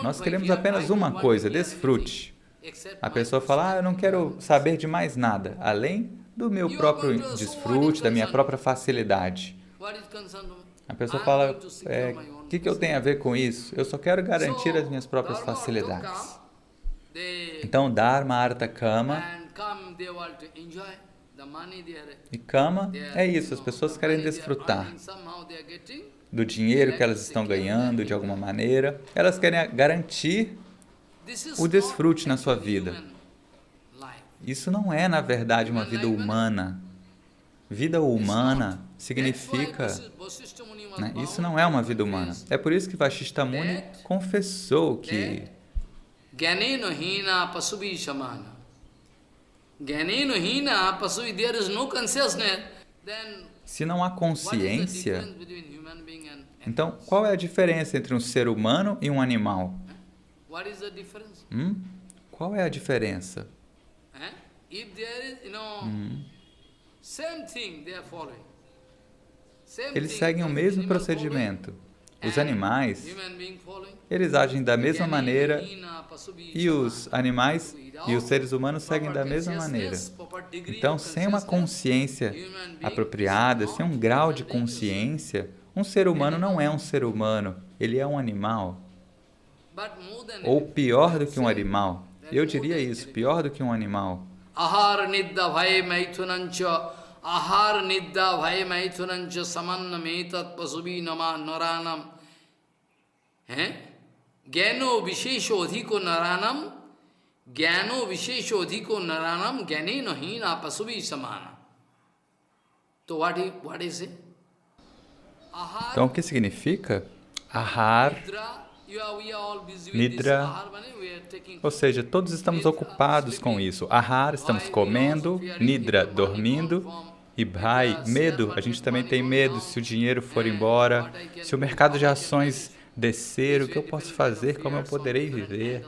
Nós queremos apenas uma coisa, desfrute. A pessoa fala, eu não quero saber de mais nada, além do meu próprio desfrute, da minha própria facilidade. A pessoa fala, o que eu tenho a ver com isso? Eu só quero garantir as minhas próprias facilidades. Então, Dharma, Artha, Kama. E Kama é isso, as pessoas querem desfrutar do dinheiro que elas estão ganhando de alguma maneira. Elas querem garantir o desfrute na sua vida. Isso não é, na verdade, uma vida humana. Vida humana significa... né? Isso não é uma vida humana. É por isso que Vasishtha Muni confessou que Gyaneno hina pasubi samana. Gyaneno hina pasubi, there is no consciousness. Then se não há what is the consciência, difference between human being and então qual é a diferença entre um ser humano e um animal? what is the difference? Qual é a diferença? If there is, same thing they are following. Eles seguem o mesmo procedimento. Os animais, eles agem da mesma maneira e os animais e os seres humanos seguem da mesma maneira. Então, sem uma consciência apropriada, sem um grau de consciência, um ser humano não é um ser humano, ele é um animal. Ou pior do que um animal. Eu diria isso, pior do que um animal. Ahar nidda bhai maithunancha ahar nidda bhai maithunancha samanna metat pasubi nama naranam gyano vishesho adhiko naranam gyano vishesho adhiko naranam gyaneno hina pasubi samana. So what is it? Então, o que significa? Ahar, Nidra, ou seja, todos estamos ocupados com isso. Ahar, estamos comendo, Nidra, dormindo, e Bhai, medo, a gente também tem medo se o dinheiro for embora, se o mercado de ações descer, o que eu posso fazer, como eu poderei viver.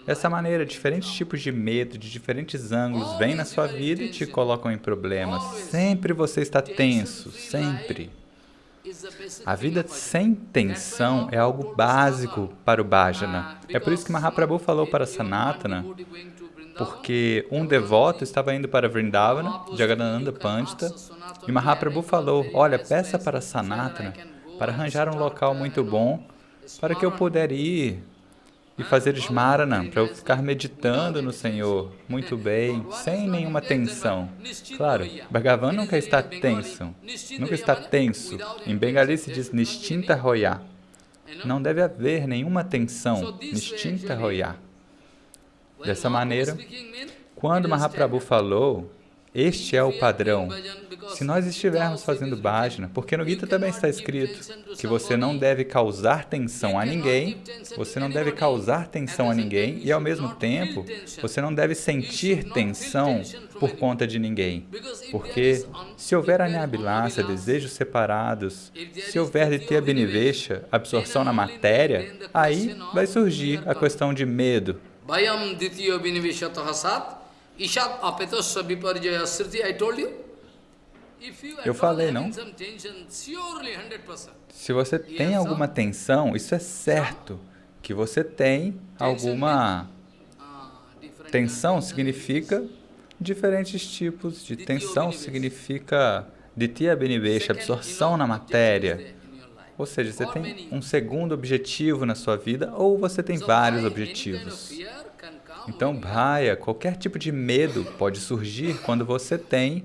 Dessa maneira, diferentes tipos de medo, de diferentes ângulos, vêm na sua vida e te colocam em problemas. Sempre você está tenso, sempre. A vida sem tensão é algo básico para o bhajana. É por isso que Mahaprabhu falou para Sanatana, porque um devoto estava indo para Vrindavana, Jagadananda Pandita, e Mahaprabhu falou, olha, peça para Sanatana para arranjar um local muito bom para que eu puder ir e fazer Smarana, para eu ficar meditando no Senhor, muito bem, sem nenhuma tensão. Claro, Bhagavan nunca está tenso, nunca está tenso. Em Bengali se diz Nistinta Hoya. Não deve haver nenhuma tensão, Nistinta Hoya. Dessa maneira, quando Mahaprabhu falou, este é o padrão. Se nós estivermos fazendo bhajana, porque no Gita também está escrito que você não deve causar tensão a ninguém, você não deve causar tensão a ninguém e, ao mesmo tempo, você não deve sentir tensão por conta de ninguém. Porque se houver anyabilasa, desejos separados, se houver ditya binivesha, absorção na matéria, aí vai surgir a questão de medo. Bhayam ditya binivesha tahasat Ishat apetosya viparjaya sriti, I told you? Eu falei, não? Se você tem alguma tensão, isso é certo, que você tem alguma tensão, significa diferentes tipos de tensão, significa ditya binivesha, absorção na matéria. Ou seja, você tem um segundo objetivo na sua vida, ou você tem vários objetivos. Então, bhaya, qualquer tipo de medo pode surgir quando você tem...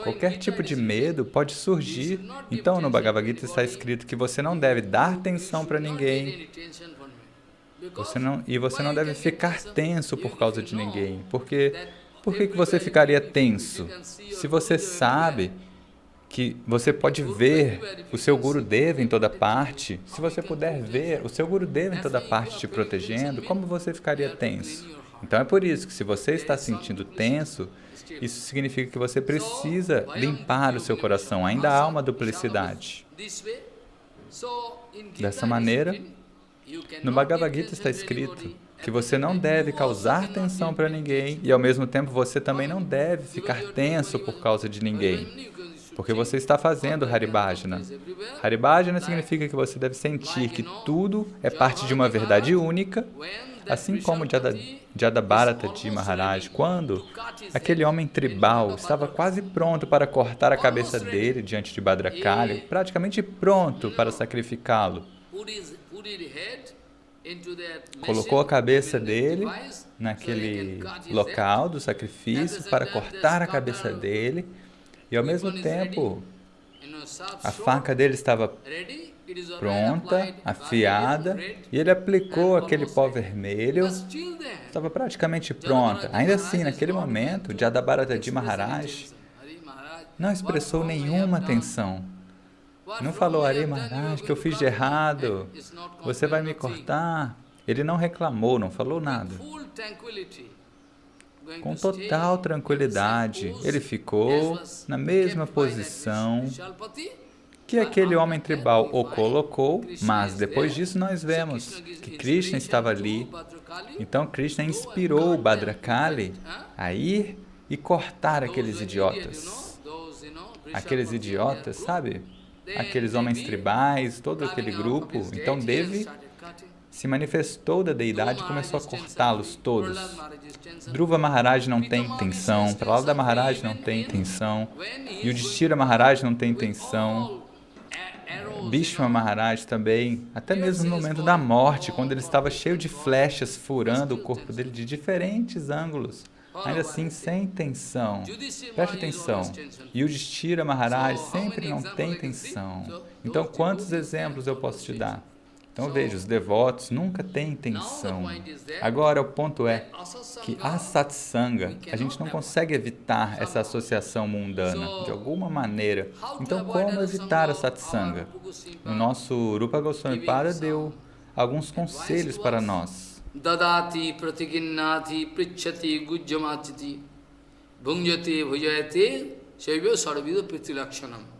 Qualquer tipo de medo pode surgir. Então, no Bhagavad Gita está escrito que você não deve dar atenção para ninguém. Você não deve ficar tenso por causa de ninguém. Por que você ficaria tenso? Se você sabe que você pode ver o seu Gurudeva em toda parte, se você puder ver o seu Gurudeva em toda parte te protegendo, como você ficaria tenso? Então é por isso que se você está sentindo tenso, isso significa que você precisa limpar o seu coração, ainda há uma duplicidade. Dessa maneira, no Bhagavad Gita está escrito que você não deve causar tensão para ninguém e ao mesmo tempo você também não deve ficar tenso por causa de ninguém. Porque você está fazendo Haribhajana. Haribhajana significa que você deve sentir que tudo é parte de uma verdade única, assim como Jadabharata de Maharaj, quando aquele homem tribal estava quase pronto para cortar a cabeça dele diante de Bhadrakali, praticamente pronto para sacrificá-lo. Colocou a cabeça dele naquele local do sacrifício para cortar a cabeça dele, e ao mesmo tempo, a faca dele estava pronta, afiada, e ele aplicou aquele pó vermelho, estava praticamente pronta. Ainda assim, naquele momento, Jadabharataji Maharaj não expressou nenhuma tensão. Não falou, Ari Maharaj, que eu fiz de errado, você vai me cortar. Ele não reclamou, não falou nada. Com total tranquilidade, ele ficou na mesma posição que aquele homem tribal o colocou, mas depois disso nós vemos que Krishna estava ali. Então Krishna inspirou o Bhadrakali a ir e cortar aqueles idiotas. Aqueles idiotas, sabe? Aqueles homens tribais, todo aquele grupo. Então Devi se manifestou da deidade e começou a cortá-los todos. Dhruva Maharaj não tem intenção, Prahlada Maharaj não tem intenção, Yudhishthira Maharaj não tem intenção, Bhishma Maharaj também, até mesmo no momento da morte, quando ele estava cheio de flechas furando o corpo dele de diferentes ângulos, ainda assim sem intenção. Preste atenção, Yudhishthira Maharaj sempre não tem intenção. Então, quantos exemplos eu posso te dar? Então veja, os devotos nunca têm intenção. Agora o ponto é que a satsanga, a gente não consegue evitar essa associação mundana, de alguma maneira. Então como evitar a satsanga? O nosso Rupa Goswami Pada deu alguns conselhos para nós. Dadati pratiginnati prichati gujjamatiti bhungyate bhujayate shaivya sarvida pritilakshanam.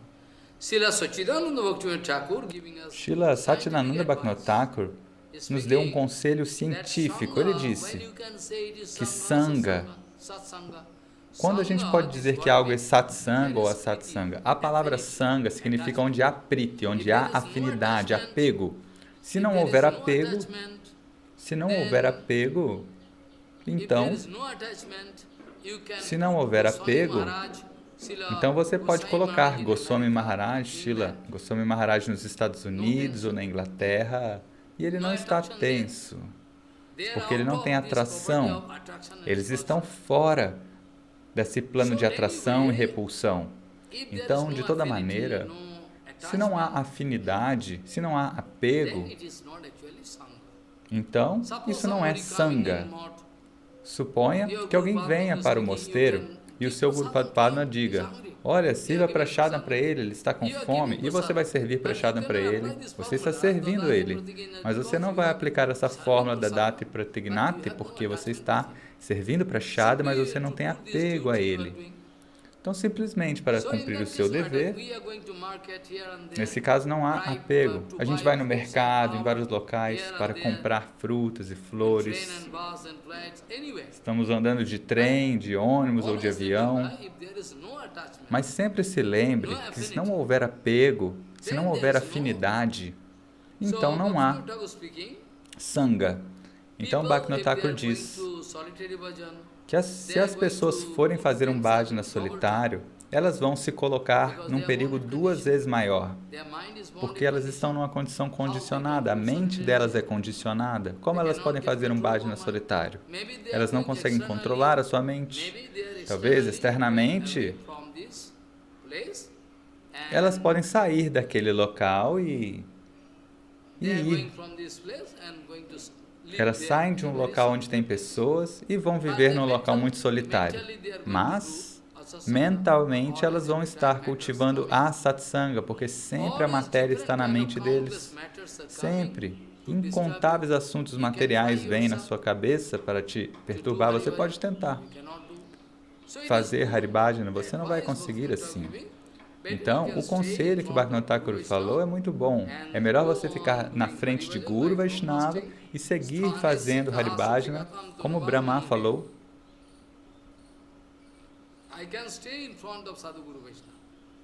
Srila Satchidananda Bhaktivinoda Thakur nos deu um conselho científico. Ele disse que sanga, quando a gente pode dizer que algo é satsanga ou asatsanga? A palavra sanga significa onde há priti, onde há afinidade, apego. Se não houver apego, então, se não houver apego, então você pode colocar Goswami Maharaj, Srila Goswami Maharaj nos Estados Unidos ou na Inglaterra, e ele não está tenso, porque ele não tem atração. Eles estão fora desse plano de atração e repulsão. Então, de toda maneira, se não há afinidade, se não há apego, então isso não é sanga. Suponha que alguém venha para o mosteiro e o seu Guru Padma diga, olha, sirva prashadam para ele está com fome, e você vai servir prashadam para ele, você está servindo ele, mas você não vai aplicar essa fórmula da dati pratignati, porque você está servindo prashadam, mas você não tem apego a ele. Então, simplesmente para cumprir o seu dever, nesse caso não há apego. A gente vai no mercado, em vários locais, para comprar frutas e flores. Estamos andando de trem, de ônibus ou de avião. Mas sempre se lembre que se não houver apego, se não houver afinidade, então não há sanga. Então, Bhaktivinoda Thakur diz que se as pessoas forem fazer um bhajana solitário, elas vão se colocar num perigo 2 vezes maior, porque elas estão numa condição condicionada, a mente delas é condicionada. Como elas podem fazer um bhajana solitário? Elas não conseguem controlar a sua mente. Talvez, externamente, elas podem sair daquele local e ir. Elas saem de um local onde tem pessoas e vão viver num local muito solitário. Mas, mentalmente, elas vão estar cultivando a satsanga, porque sempre a matéria está na mente deles. Sempre. Incontáveis assuntos materiais vêm na sua cabeça para te perturbar. Você pode tentar fazer Haribhajana, você não vai conseguir assim. Então, o conselho que Bhaktivinoda Thakur falou é muito bom. É melhor você ficar na frente de Guru Vaishnava e seguir fazendo Haribhajana, como Brahma falou.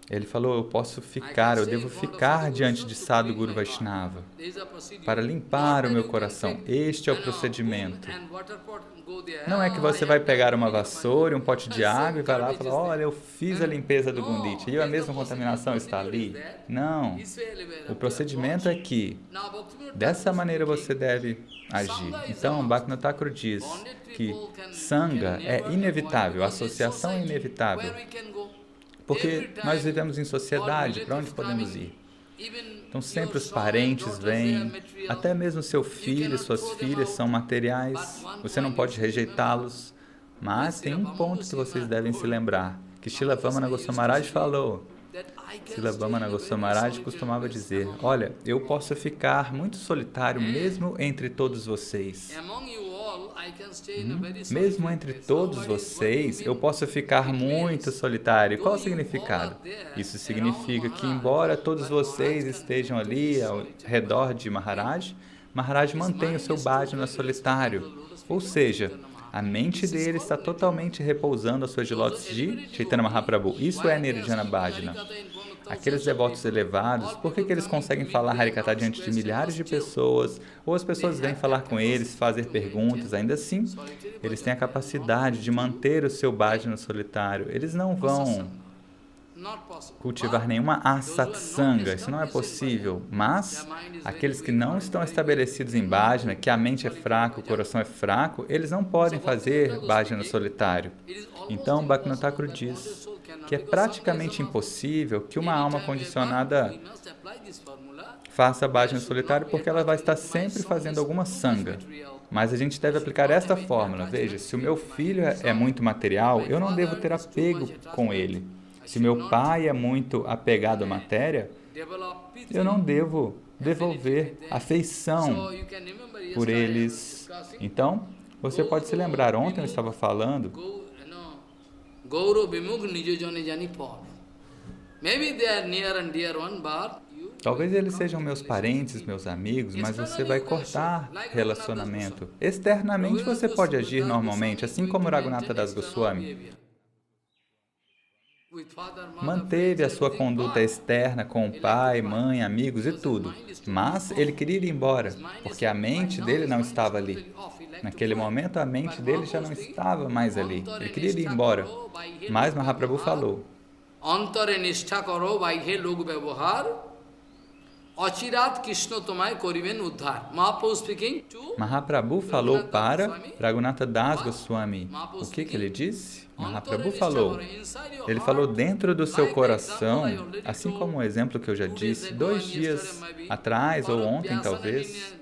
Ele falou, eu devo ficar diante de Sadhu Guru Vaishnava para limpar o meu coração. Este é o procedimento. Não é que você vai pegar uma vassoura e um pote de água e vai lá e falar, olha, eu fiz a limpeza do Gundit e a mesma contaminação está ali. Não. O procedimento é que dessa maneira você deve agir. Então, Bhaktivinoda Thakur diz que Sangha é inevitável, a associação é inevitável. Porque nós vivemos em sociedade, para onde podemos ir? Então sempre os parentes vêm, até mesmo seu filho, suas filhas são materiais, você não pode rejeitá-los, mas tem um ponto que vocês devem se lembrar, que Srila Vamana Goswami Maharaj falou. Srila Vamana Goswami Maharaj costumava dizer, olha, eu posso ficar muito solitário mesmo entre todos vocês. Mesmo entre todos vocês, eu posso ficar muito solitário. Qual o significado? Isso significa que, embora todos vocês estejam ali ao redor de Maharaj, Maharaj mantém o seu bhajana solitário. Ou seja, a mente dele está totalmente repousando aos seus lótus de Chaitanya Mahaprabhu. Isso é Nirjana Bhajana. Aqueles devotos elevados, por que eles conseguem falar Harikatha diante de milhares de pessoas? Ou as pessoas vêm falar com eles, fazer perguntas, ainda assim, eles têm a capacidade de manter o seu bhajana solitário. Eles não vão cultivar nenhuma asatsanga, isso não é possível. Mas, aqueles que não estão estabelecidos em bhajana, que a mente é fraca, o coração é fraco, eles não podem fazer bhajana solitário. Então, Bhaktivinoda Thakur diz que é praticamente impossível que uma alma condicionada faça bhajana solitário porque ela vai estar sempre fazendo alguma sanga. Mas a gente deve aplicar esta fórmula. Veja, se o meu filho é muito material, eu não devo ter apego com ele. Se meu pai é muito apegado à matéria, eu não devo devolver afeição por eles. Então, você pode se lembrar, ontem eu estava falando talvez eles sejam meus parentes, meus amigos, mas você vai cortar relacionamento. Externamente você pode agir normalmente, assim como Raghunatha Das Goswami manteve a sua conduta externa com o pai, mãe, amigos e tudo, mas ele queria ir embora, porque a mente dele não estava ali. Naquele momento, a mente dele já não estava mais ali. Ele queria ir embora, mas Mahaprabhu falou, Mahaprabhu falou para Raghunatha Das Goswami. O que ele disse? Mahaprabhu falou. Ele falou dentro do seu coração, assim como o exemplo que eu já disse, 2 dias atrás ou ontem talvez.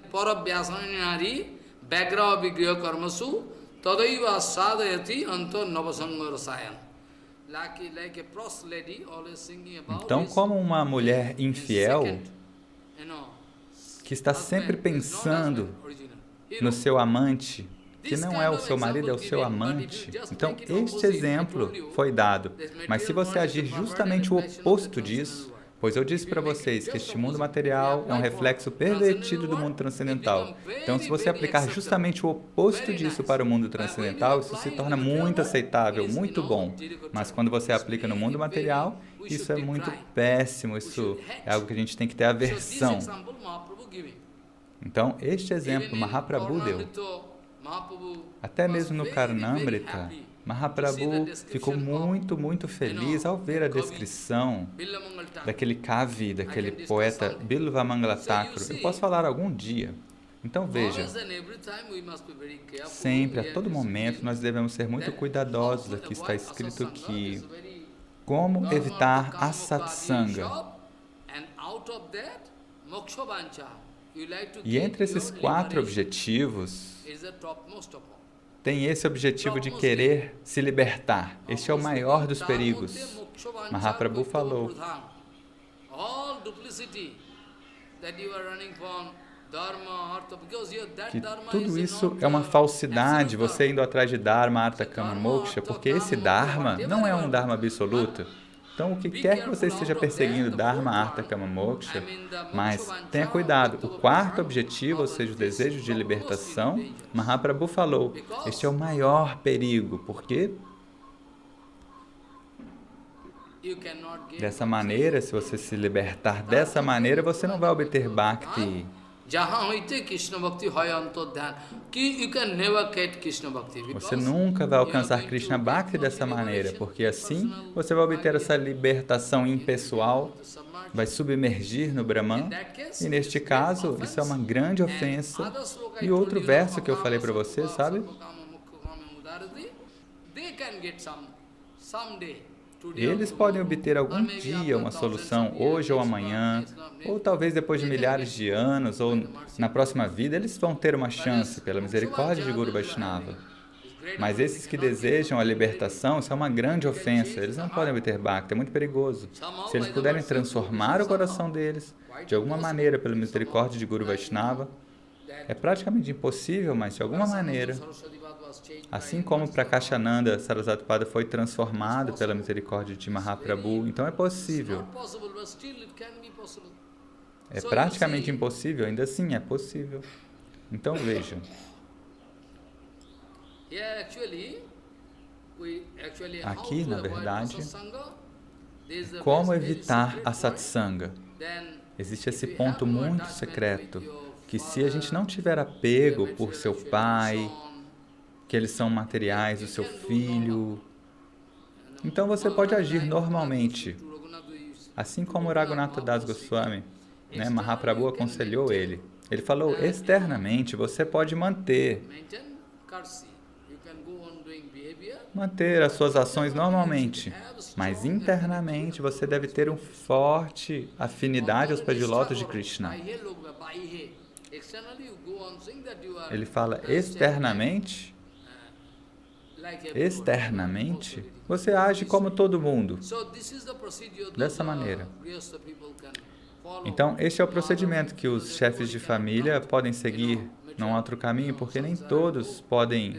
Então, como uma mulher infiel que está sempre pensando no seu amante, que não é o seu marido, é o seu amante. Então, este exemplo foi dado. Mas se você agir justamente o oposto disso, pois eu disse para vocês que este mundo material é um reflexo pervertido do mundo transcendental. Então, se você aplicar justamente o oposto disso para o mundo transcendental, isso se torna muito aceitável, muito bom. Mas quando você aplica no mundo material, isso é muito péssimo, isso é algo que a gente tem que ter aversão. Então, este exemplo Mahaprabhu deu. Até mesmo no Karnamrita, Mahaprabhu ficou muito feliz ao ver a descrição daquele kavi, daquele poeta Bilva Mangala Thakur. Eu posso falar algum dia. Então veja, sempre, a todo momento, nós devemos ser muito cuidadosos. Aqui está escrito que como evitar a satsanga. E entre esses 4 objetivos, tem esse objetivo de querer se libertar. Este é o maior dos perigos. Mahaprabhu falou que tudo isso é uma falsidade, você indo atrás de Dharma, Artha, Kama, Moksha, porque esse Dharma não é um Dharma absoluto. Então, o que quer que você esteja perseguindo, Dharma, Artha, Kama, Moksha, mas tenha cuidado, o 4º objetivo, ou seja, o desejo de libertação, Mahaprabhu falou, este é o maior perigo, porque dessa maneira, se você se libertar dessa maneira, você não vai obter Bhakti. Você nunca vai alcançar Krishna Bhakti dessa maneira, porque assim você vai obter essa libertação impessoal, vai submergir no Brahman, e neste caso, isso é uma grande ofensa. E outro verso que eu falei para você, sabe? Eles podem obter algum dia uma solução, hoje ou amanhã, ou talvez depois de milhares de anos, ou na próxima vida, eles vão ter uma chance pela misericórdia de Guru Vaishnava. Mas esses que desejam a libertação, isso é uma grande ofensa. Eles não podem obter Bhakti, é muito perigoso. Se eles puderem transformar o coração deles, de alguma maneira, pela misericórdia de Guru Vaishnava, é praticamente impossível, mas de alguma maneira, assim como Prakashananda Sarasvati foi transformado pela misericórdia de Mahaprabhu, então é possível. É praticamente impossível, ainda assim é possível. Então vejam. Aqui, na verdade, como evitar a satsanga? Existe esse ponto muito secreto, que se a gente não tiver apego por seu pai, que eles são materiais do seu filho, então você pode agir normalmente. Assim como Raghunatha Das Goswami, Mahaprabhu aconselhou ele. Ele falou, externamente você pode manter as suas ações normalmente, mas internamente você deve ter uma forte afinidade aos pés de lótus de Krishna. Ele fala, externamente, você age como todo mundo, dessa maneira. Então, este é o procedimento que os chefes de família podem seguir, não há outro caminho, porque nem todos podem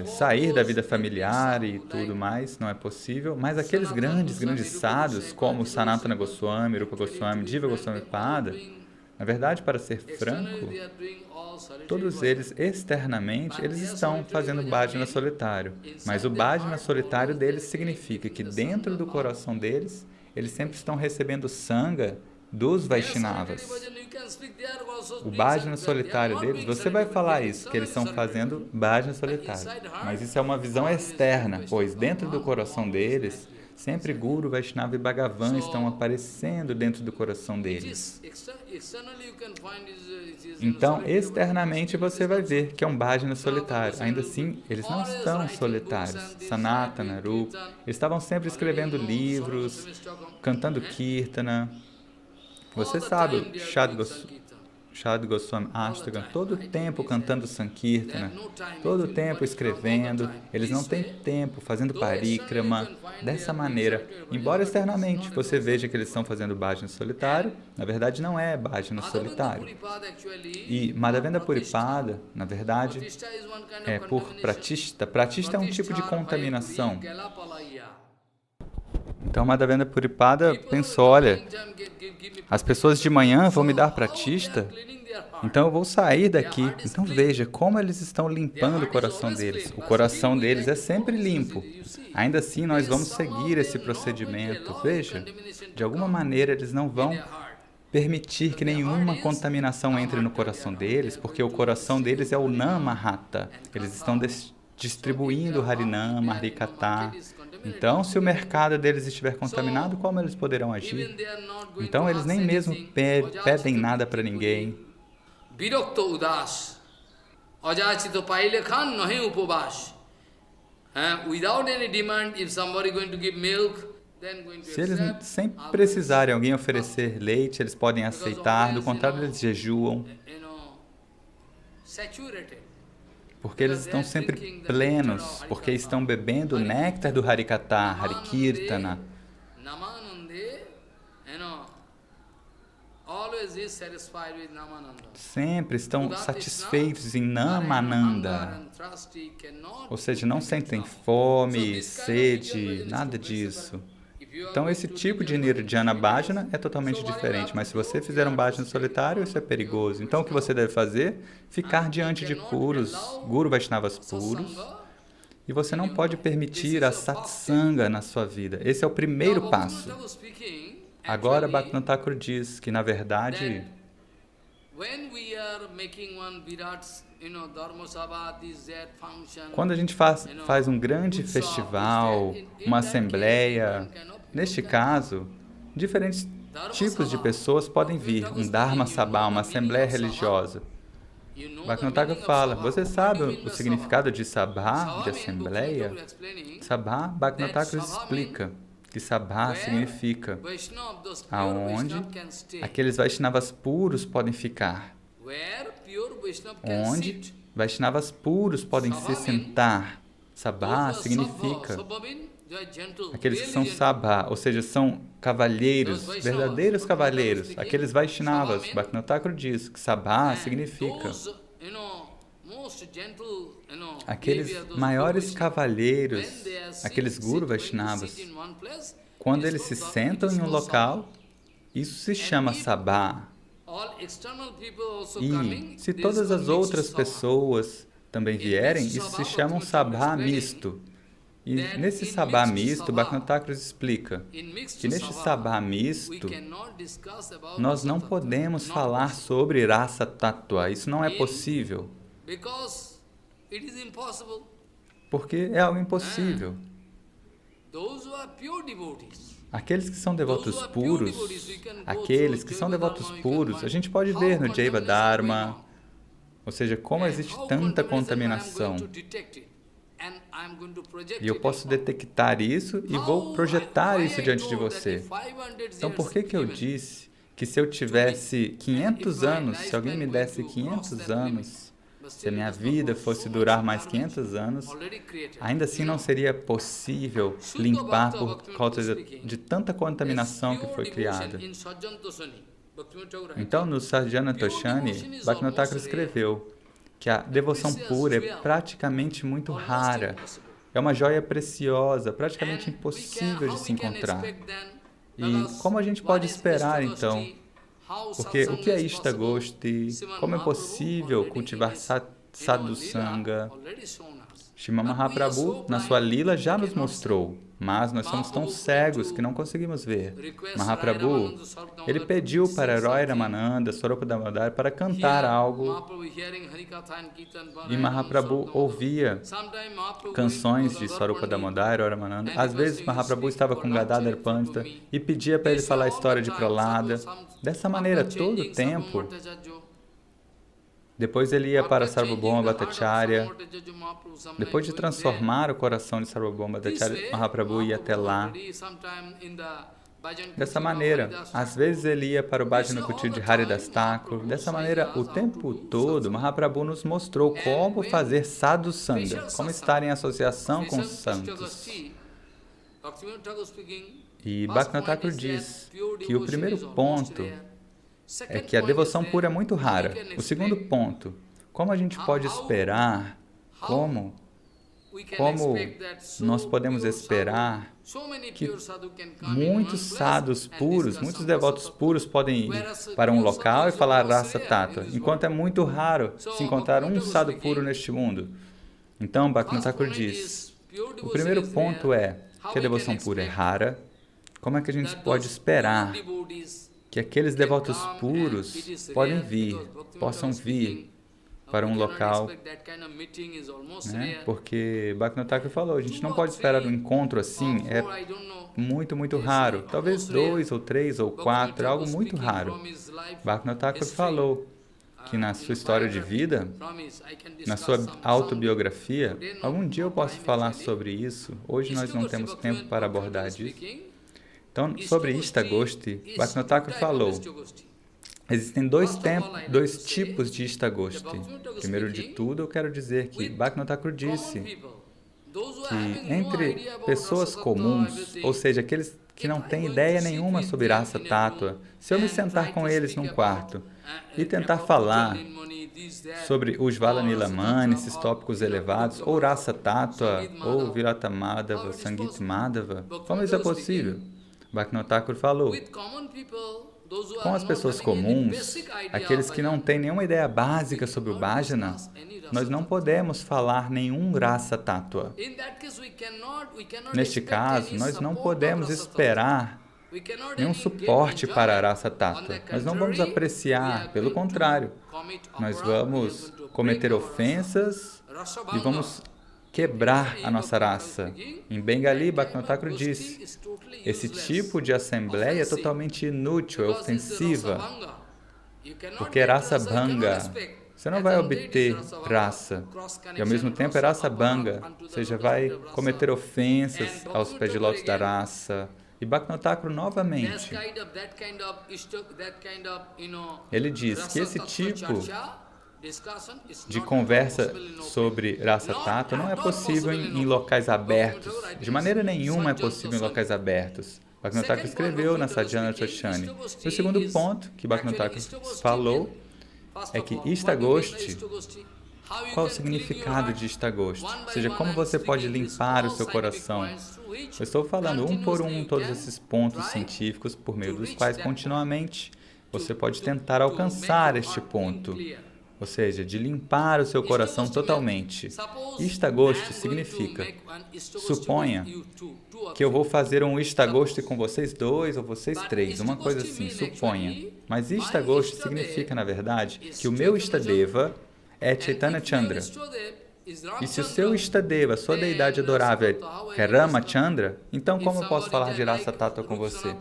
sair da vida familiar e tudo mais, não é possível, mas aqueles grandes sadhus, como Sanatana Goswami, Rupa Goswami, Jiva Goswami Pada, na verdade, para ser franco, todos eles, externamente, eles estão fazendo bhajana solitário, mas o bhajana solitário deles significa que dentro do coração deles, eles sempre estão recebendo sanga dos Vaishnavas. O bhajana solitário deles, você vai falar isso, que eles estão fazendo bhajana solitário, mas isso é uma visão externa, pois dentro do coração deles, sempre Guru, Vaishnava e Bhagavan estão aparecendo dentro do coração deles. Então, externamente você vai ver que é um bhajana solitário. Ainda assim, eles não estão solitários. Sanatana, Rupa, eles estavam sempre escrevendo livros, cantando Kirtana. Você sabe, Shad Goswami Ashtakam, todo o tempo cantando Sankirtana, todo o tempo escrevendo, eles não têm tempo fazendo parikrama, dessa maneira. Embora externamente você veja que eles estão fazendo bhajana solitário, na verdade não é bhajana solitário. E Madhavendra Puripada, na verdade, é por pratishta. Pratishta é um tipo de contaminação. Então Madhavendra Puripada pensou, olha, as pessoas de manhã vão me dar pratishta, então eu vou sair daqui. Então veja como eles estão limpando o coração deles. O coração deles é sempre limpo. Ainda assim nós vamos seguir esse procedimento. Veja, de alguma maneira eles não vão permitir que nenhuma contaminação entre no coração deles, porque o coração deles é o Namahata. Eles estão distribuindo Harinama, Harikatha. Então, se o mercado deles estiver contaminado, como eles poderão agir? Então, eles nem mesmo pedem nada para ninguém. Se eles sem precisarem alguém oferecer leite, eles podem aceitar, do contrário, eles jejuam. Porque eles estão sempre plenos, porque estão bebendo o néctar do Harikatha, Harikirtana. Sempre estão satisfeitos em Namananda. Ou seja, não sentem fome, sede, nada disso. Então, esse tipo de Nirjana Bhajana é totalmente diferente, mas se você fizer um Bhajana solitário, isso é perigoso. Então, o que você deve fazer? Ficar diante de puros, Guru Vaishnavas puros, e você não pode permitir a satsanga na sua vida. Esse é o primeiro passo. Agora, Bhaktivinoda Thakur diz que, na verdade, quando a gente faz um grande festival, uma assembleia, neste caso, diferentes tipos de pessoas podem vir, um Dharma Sabha, uma assembleia religiosa. Bhaktivinoda Thakur fala, você sabe o significado de Sabha, de assembleia? Sabha, Bhaktivinoda Thakur explica que Sabha significa aonde aqueles Vaishnavas puros podem ficar, onde Vaishnavas puros podem se sentar. Sabha significa aqueles que são Sabha, ou seja, são cavalheiros, verdadeiros cavalheiros, aqueles Vaishnavas. Bhaktivinoda Thakur diz que Sabha significa aqueles maiores cavalheiros, aqueles Guru Vaishnavas. Quando eles se sentam em um local, isso se chama Sabha. E se todas as outras pessoas também vierem, isso se chama um Sabha misto. E nesse Sabha misto, Bhaktivinoda Thakur explica que neste Sabha misto, nós não podemos falar sobre Rasa Tattva. Isso não é possível. Porque é algo impossível. Aqueles que são devotos puros, a gente pode ver no Jaiva Dharma, ou seja, como existe tanta contaminação. E eu posso detectar isso e vou projetar isso diante de você. Então, por que eu disse que se eu tivesse 500 anos, se alguém me desse 500 anos, se a minha vida fosse durar mais 500 anos, ainda assim não seria possível limpar por causa de tanta contaminação que foi criada. Então, no Sarjana Toshani, Bhaktivinoda Thakur escreveu que a devoção pura é praticamente muito rara. É uma joia preciosa, praticamente impossível de se encontrar. E como a gente pode esperar, então? Porque o que é Ishtagoshti? Como é possível cultivar sadhusanga? Srimad Mahaprabhu, na sua lila, já nos mostrou, mas nós somos tão cegos que não conseguimos ver. Mahaprabhu, ele pediu para Roy Ramananda, Swarupa Damodar, para cantar algo, e Mahaprabhu ouvia canções de Swarupa Damodar, Roy Ramananda. Às vezes, Mahaprabhu estava com Gadadhar Pandita e pedia para ele falar a história de Prahlada. Dessa maneira, todo o tempo. Depois ele ia para Sarvabhauma Bhattacharya. Depois de transformar o coração de Sarvabhauma Bhattacharya, Mahaprabhu ia até lá. Dessa maneira, às vezes ele ia para o Bhajana Kutir de Haridas Thakur. Dessa maneira, o tempo todo, Mahaprabhu nos mostrou como fazer sadhusanga, como estar em associação com os santos. E Bhaktivinoda Thakur diz que o primeiro ponto é que a devoção pura é muito rara. O segundo ponto, como a gente pode esperar, como nós podemos esperar que muitos sadhus puros, muitos devotos puros podem ir para um local e falar Rasa Tattva, enquanto é muito raro se encontrar um sadhu puro neste mundo. Então, Bhaktivinoda Thakur diz, o primeiro ponto é que a devoção pura é rara. Como é que a gente pode esperar que aqueles devotos puros possam vir para um local, né? Porque Bhaktivinoda Thakur falou, a gente não pode esperar um encontro assim, é muito, muito raro. Talvez 2 ou 3 ou 4, é algo muito raro. Bhaktivinoda Thakur falou que na sua história de vida, na sua autobiografia, algum dia eu posso falar sobre isso. Hoje nós não temos tempo para abordar disso. Então, sobre Ishtagoshti, Bhaktivinoda Thakur falou, existem dois tipos de Ishtagoshti. Primeiro de tudo, eu quero dizer que Bhaktivinoda Thakur disse que entre pessoas comuns, ou seja, aqueles que não têm ideia nenhuma sobre Rasa Tattva, se eu me sentar com eles num quarto e tentar falar sobre os Ujvala Nilamani, esses tópicos elevados, ou Rasa Tattva, ou Virata Madhava, Sangita Madhava, como isso é possível? Bhaktivinoda Thakur falou, com as pessoas comuns, aqueles que não têm nenhuma ideia básica sobre o bhajana, nós não podemos falar nenhum Rasa Tattva. Neste caso, nós não podemos esperar nenhum suporte para a Rasa Tattva. Nós não vamos apreciar, pelo contrário, nós vamos cometer ofensas e vamos quebrar a nossa raça. Em Bengali, Bhaktivinoda Thakur disse, esse tipo de assembleia é totalmente inútil, é ofensiva, porque é raça bhanga. você não vai obter rasa. E ao mesmo tempo é rasa banga, ou seja, vai cometer ofensas aos pés de lótus da rasa. E Bhaktivinoda Thakur novamente, ele diz que esse tipo de conversa sobre rasa tattva não é possível em locais abertos. De maneira nenhuma é possível em locais abertos. Bhaktivinoda Thakur escreveu na Sadhana Shashani. E o segundo ponto que Bhaktivinoda Thakur falou é que Ishtagoshti, qual o significado de Ishtagoshti? Ou seja, como você pode limpar o seu coração? Eu estou falando um por um todos esses pontos científicos por meio dos quais continuamente você pode tentar alcançar este ponto. Ou seja, de limpar o seu coração totalmente. Ishtagoshti significa, suponha que eu vou fazer um Ishtagoshti com vocês dois ou vocês três, uma coisa assim, suponha. Mas Ishtagoshti significa, na verdade, que o meu Ishtadeva é Chaitanya Chandra. E se o seu Ishtadeva, a sua deidade adorável, é Ramachandra, então como eu posso falar de Rasa Tattva com você?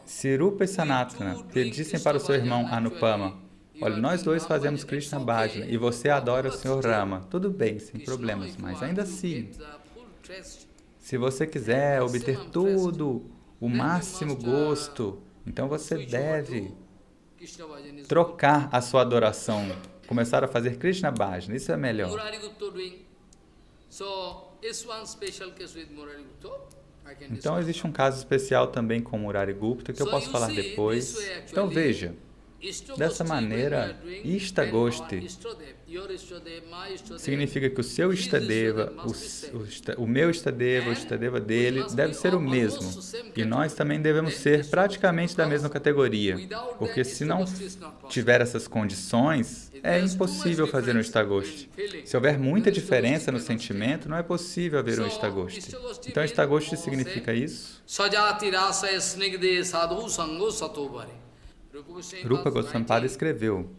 Se Rupa e Sanatana pedissem para o seu irmão Anupama, olha, nós dois fazemos Krishna Bhajana e você adora o Senhor Rama, tudo bem, sem problemas, mas ainda assim, se você quiser obter tudo, o máximo gosto, então você deve trocar a sua adoração, começar a fazer Krishna Bhajana, isso é melhor. Então existe um caso especial também com Murari Gupta que eu posso falar depois. Então veja, dessa maneira, Ishtagoshti significa que o seu Ishtadeva, o meu Ishtadeva, o Ishtadeva dele, deve ser o mesmo. E nós também devemos ser praticamente da mesma categoria. Porque se não tiver essas condições, é impossível fazer um Ishtagoshti. Se houver muita diferença no sentimento, não é possível haver um Ishtagoshti. Então, Ishtagoshti significa isso. Rupa Goswami Pada escreveu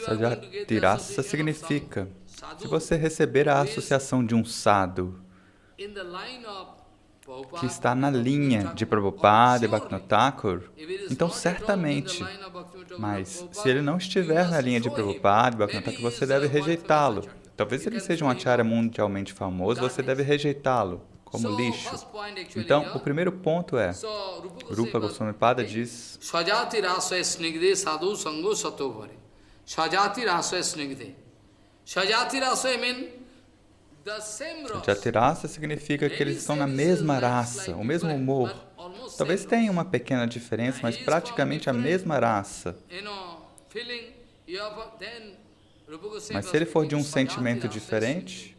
Sajati rasa significa se você receber a associação de um sadhu que está na linha de Prabhupada e Bhaktivinoda Thakur, então certamente, mas se ele não estiver na linha de Prabhupada e Bhaktivinoda Thakur, você deve rejeitá-lo. Talvez ele seja um acharya mundialmente famoso, você deve rejeitá-lo como lixo. Então, o primeiro ponto é, Rupa Goswami Pada diz, Sajati rasa snigde sadhu sango satovare. Sajati rasa snigde. Sajati rasa means the same rasa. Sajati rasa significa que eles estão na mesma raça, o mesmo humor. Talvez tenha uma pequena diferença, mas praticamente a mesma raça. Mas se ele for de um sentimento diferente,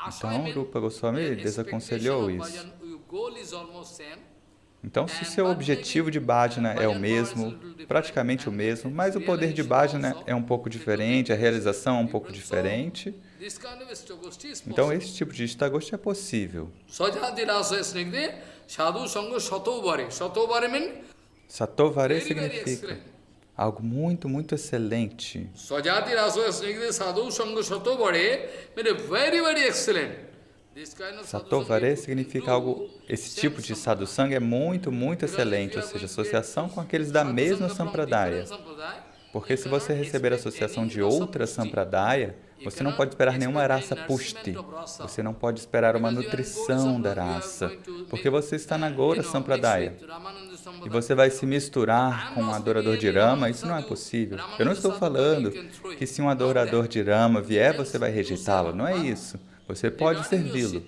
então Rupa Goswami desaconselhou isso. Então, se o seu objetivo de bhajana é o mesmo, praticamente o mesmo, mas o poder de bhajana é um pouco diferente, a realização é um pouco diferente, então esse tipo de ishtagoshti é possível. Satovare significa algo muito, muito excelente. Sajati rasa snigde sadhu sango satovare means very, very excellent. Satovare significa algo, esse tipo de sadhusanga é muito, muito excelente, ou seja, associação com aqueles da mesma sampradaya. Porque se você receber a associação de outra sampradaya, você não pode esperar nenhuma rasa pushti, você não pode esperar uma nutrição da raça, porque você está na Gaura Sampradaya. E você vai se misturar com um adorador de Rama, isso não é possível. Eu não estou falando que se um adorador de Rama vier, você vai rejeitá-lo, não é isso. Você pode servi-lo,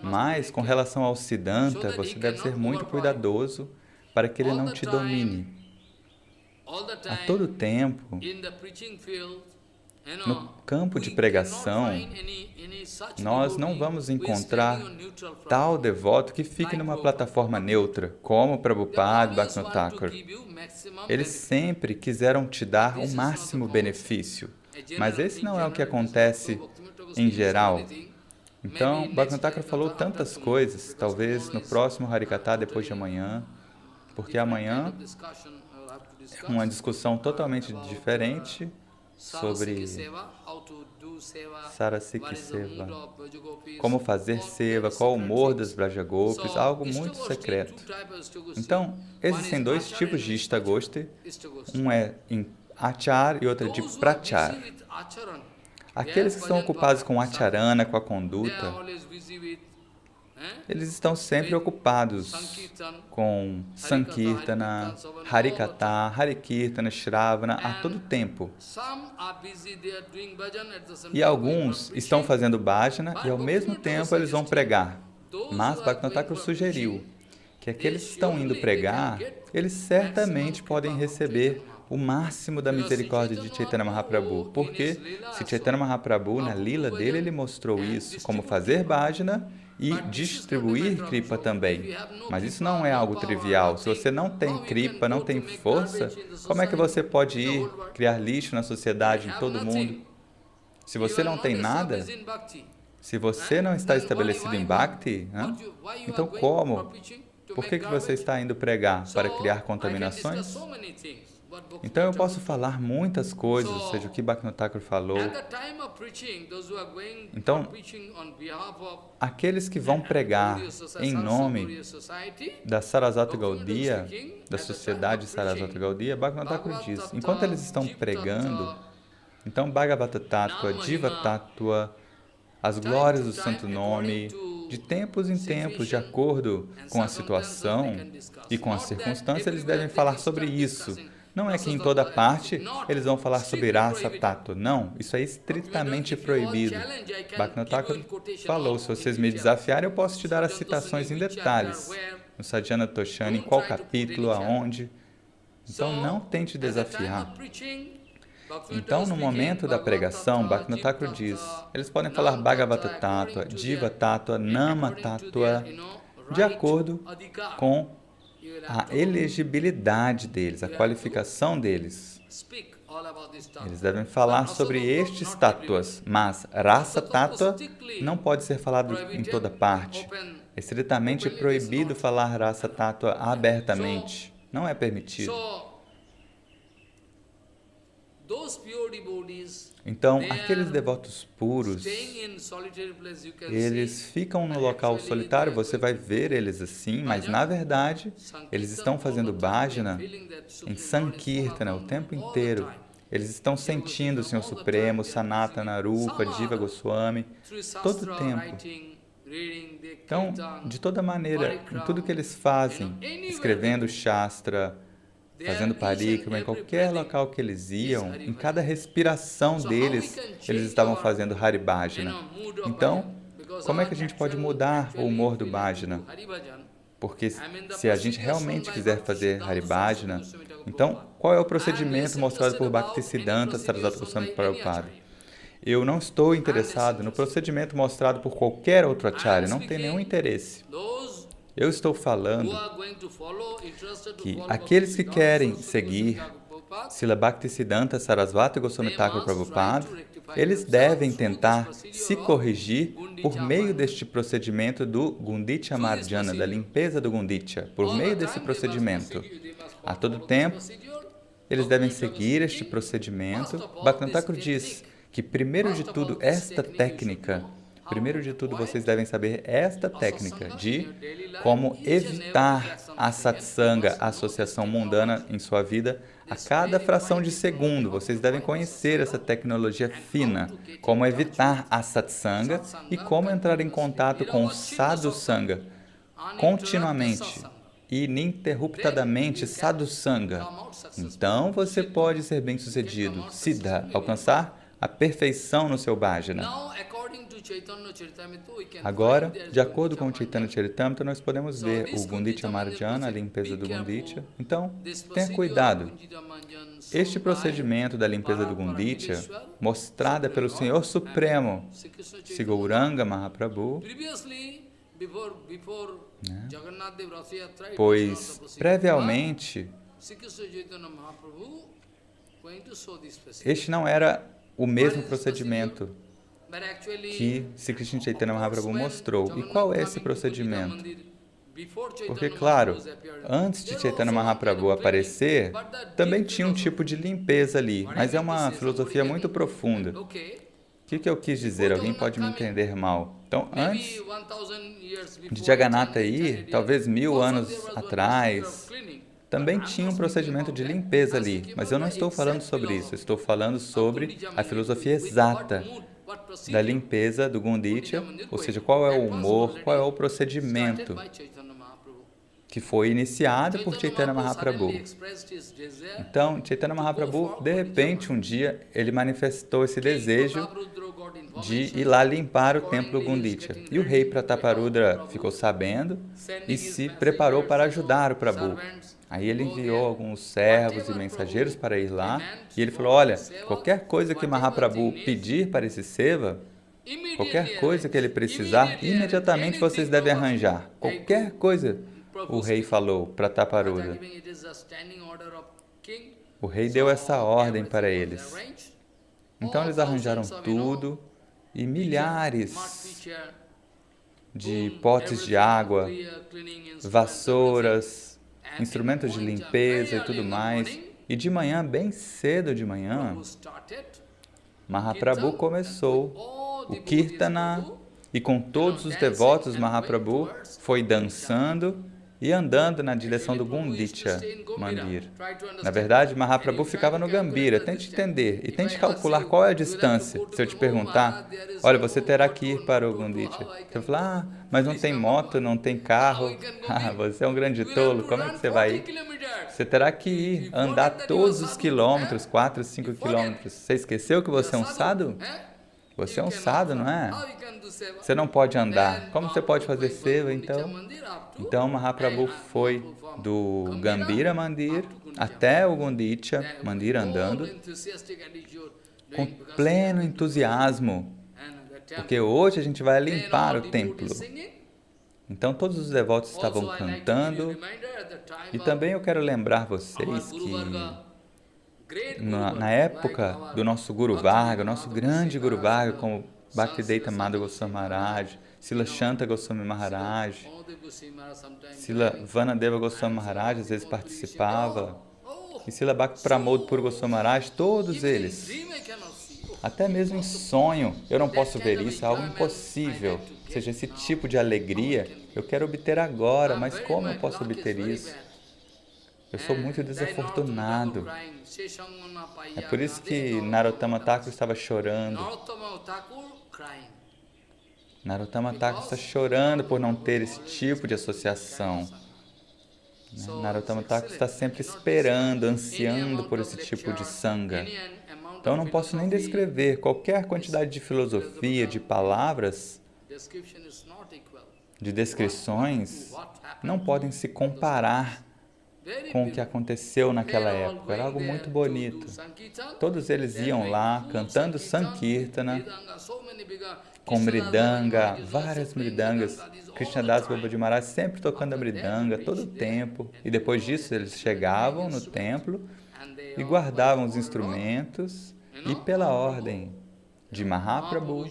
mas com relação ao Siddhanta, você deve ser muito cuidadoso para que ele não te domine. A todo tempo, no campo de pregação, nós não vamos encontrar tal devoto que fique numa plataforma neutra, como Prabhupada e Bhaktivinoda Thakur. Eles sempre quiseram te dar o máximo benefício, mas esse não é o que acontece em geral. Então, Bhaktivinoda Thakur falou tantas coisas, talvez no próximo Harikatha, depois de amanhã, porque amanhã é uma discussão totalmente diferente sobre Sarasika Seva. Como fazer seva, qual o humor das Brajagopis, algo muito secreto. Então, existem dois tipos de Ishtagosti. Um é em Achar e outro é de Prachar. Aqueles que estão ocupados com Acharana, com a conduta, eles estão sempre ocupados com Sankirtana, Harikatha, Harikirtana, Shravana, a todo tempo. E alguns estão fazendo bhajana e ao mesmo tempo eles vão pregar. Mas Bhaktivinoda Thakur sugeriu que aqueles que estão indo pregar, eles certamente podem receber o máximo da misericórdia de Chaitanya Mahaprabhu. Porque se Chaitanya Mahaprabhu, na lila dele, ele mostrou isso, como fazer bhajana e distribuir kripa também. Mas isso não é algo trivial. Se você não tem kripa, não tem força, como é que você pode ir criar lixo na sociedade, em todo mundo? Se você não tem nada, se você não está estabelecido em Bhakti, então como? Por que você está indo pregar? Para criar contaminações? Então eu posso falar muitas coisas, ou seja, o que Bhaktivinoda Thakur falou. Então, aqueles que vão pregar em nome da Sarasvata Gaudiya, da sociedade Sarasvata Gaudiya, Bhaktivinoda Thakur diz, enquanto eles estão pregando, então Bhagavata Tattva, Jiva Tattva, as glórias do Santo Nome, de tempos em tempos, de acordo com a situação e com as circunstâncias, eles devem falar sobre isso. Não é que em toda parte eles vão falar sobre Rasa Tattva. Não, isso é estritamente proibido. Bhaktivinoda Thakur falou, se vocês me desafiarem, eu posso te dar as citações em detalhes. No Sadhyana Toshani, em qual capítulo, aonde. Então, não tente desafiar. Então, no momento da pregação, Bhaktivinoda Thakur diz, eles podem falar Bhagavata Tattva, Jiva Tattva, Nama Tattva, de acordo com a elegibilidade deles, a qualificação deles. Eles devem falar sobre estes tattvas, mas Rasa Tattva não pode ser falado em toda parte. É estritamente proibido falar Rasa Tattva abertamente. Não é permitido. Então, aqueles devotos puros, eles ficam no local solitário, você vai ver eles assim, mas na verdade, eles estão fazendo bhajana em Sankirtana o tempo inteiro. Eles estão sentindo o Senhor Supremo, Sanatana Rupa, Jiva Goswami, todo o tempo. Então, de toda maneira, em tudo que eles fazem, escrevendo Shastra, fazendo parikrama, em qualquer local que eles iam, em cada respiração deles, eles estavam fazendo Hari Bhajana. Então, como é que a gente pode mudar o humor do Bhajana? Porque se a gente realmente quiser fazer Hari Bhajana, então, qual é o procedimento mostrado por Bhaktisiddhanta Sarasvati Goswami Prabhupada? Eu não estou interessado no procedimento mostrado por qualquer outro acharya, não tenho nenhum interesse. Eu estou falando que aqueles que querem seguir Srila Bhaktisiddhanta Sarasvati Goswami Thakur Prabhupada, eles devem tentar se corrigir por meio deste procedimento do Gundicha Marjana, da limpeza do Gundicha, por meio desse procedimento. A todo tempo, eles devem seguir este procedimento. Bhaktivinoda Thakur diz que, primeiro de tudo, esta técnica, vocês devem saber esta técnica de como evitar a satsanga, a associação mundana em sua vida, a cada fração de segundo. Vocês devem conhecer essa tecnologia fina, como evitar a satsanga e como entrar em contato com o sadhusanga continuamente, ininterruptadamente sadhusanga. Então, você pode ser bem-sucedido, siddha, alcançar a perfeição no seu bhajana. Agora, de acordo com o Chaitanya Charitamrita, nós podemos ver o Gundicha Marjana, a limpeza do Gundicha. Então, tenha cuidado. Este procedimento da limpeza do Gundicha, mostrada pelo Senhor Supremo, Sri Gauranga Mahaprabhu, pois, previamente, este não era o mesmo procedimento que Sri Krishna Chaitanya Mahaprabhu mostrou. E qual é esse procedimento? Porque, claro, antes de Chaitanya Mahaprabhu aparecer, também tinha um tipo de limpeza ali, mas é uma filosofia muito profunda. O que eu quis dizer? Alguém pode me entender mal. Então, antes de Jagannatha ir, talvez 1000 anos atrás, também tinha um procedimento de limpeza ali. Mas eu não estou falando sobre isso. Eu estou falando sobre a filosofia exata da limpeza do Gunditya, ou seja, qual é o humor, qual é o procedimento que foi iniciado por Chaitanya Mahaprabhu. Então, Chaitanya Mahaprabhu, de repente, um dia, ele manifestou esse desejo de ir lá limpar o templo Gunditya. E o rei Prataparudra ficou sabendo e se preparou para ajudar o Prabhu. Aí ele enviou alguns servos e mensageiros para ir lá, e ele falou, olha, qualquer coisa que Mahaprabhu pedir para esse seva, qualquer coisa que ele precisar, imediatamente vocês devem arranjar. Qualquer coisa, o rei falou para Prataparudra. O rei deu essa ordem para eles. Então eles arranjaram tudo, e milhares de potes de água, vassouras, instrumentos de limpeza e tudo mais. E de manhã, bem cedo de manhã, Mahaprabhu começou o Kirtana, e com todos os devotos, Mahaprabhu foi dançando e andando na direção do Gunditya Mandir. Na verdade, Mahaprabhu ficava no Gambhira. Tente entender e tente calcular qual é a distância. Se eu te perguntar, olha, você terá que ir para o Gunditya. Você vai falar, mas não tem moto, não tem carro. Você é um grande tolo, como é que você vai ir? Você terá que ir, andar todos os quilômetros, 4, 5 quilômetros. Você esqueceu que você é um sadhu? Você é um sadhu, não é? Você não pode andar. Como você pode fazer seva, então? Então, Mahaprabhu foi do Gambhira Mandir até o Gunditya Mandir andando com pleno entusiasmo, porque hoje a gente vai limpar o templo. Então, todos os devotos estavam cantando, e também eu quero lembrar vocês que na época do nosso Guru Varga, nosso grande Guru Varga, como Bhaktivedanta Madhava Goswami Maharaj, Srila Shanta Goswami Maharaj, Srila Vanadeva Goswami Maharaj às vezes participava, e Srila Bhakti Pramod Puri Goswami Maharaj, todos eles, até mesmo em sonho, eu não posso ver isso, é algo impossível. Ou seja, esse tipo de alegria eu quero obter agora, mas como eu posso obter isso? Eu sou muito desafortunado. É por isso que Narottama Thakur estava chorando. Narottama Thakur está chorando por não ter esse tipo de associação. Narottama Thakur está sempre esperando, ansiando por esse tipo de sangha. Então eu não posso nem descrever qualquer quantidade de filosofia, de palavras, de descrições, não podem se comparar com o que aconteceu naquela época. Era algo muito bonito. Todos eles iam lá cantando Sankirtana, com mridanga, várias mridangas. Krishnadas Babaji Maharaj sempre tocando a mridanga, todo o tempo. E depois disso eles chegavam no templo e guardavam os instrumentos, e pela ordem de Mahaprabhu,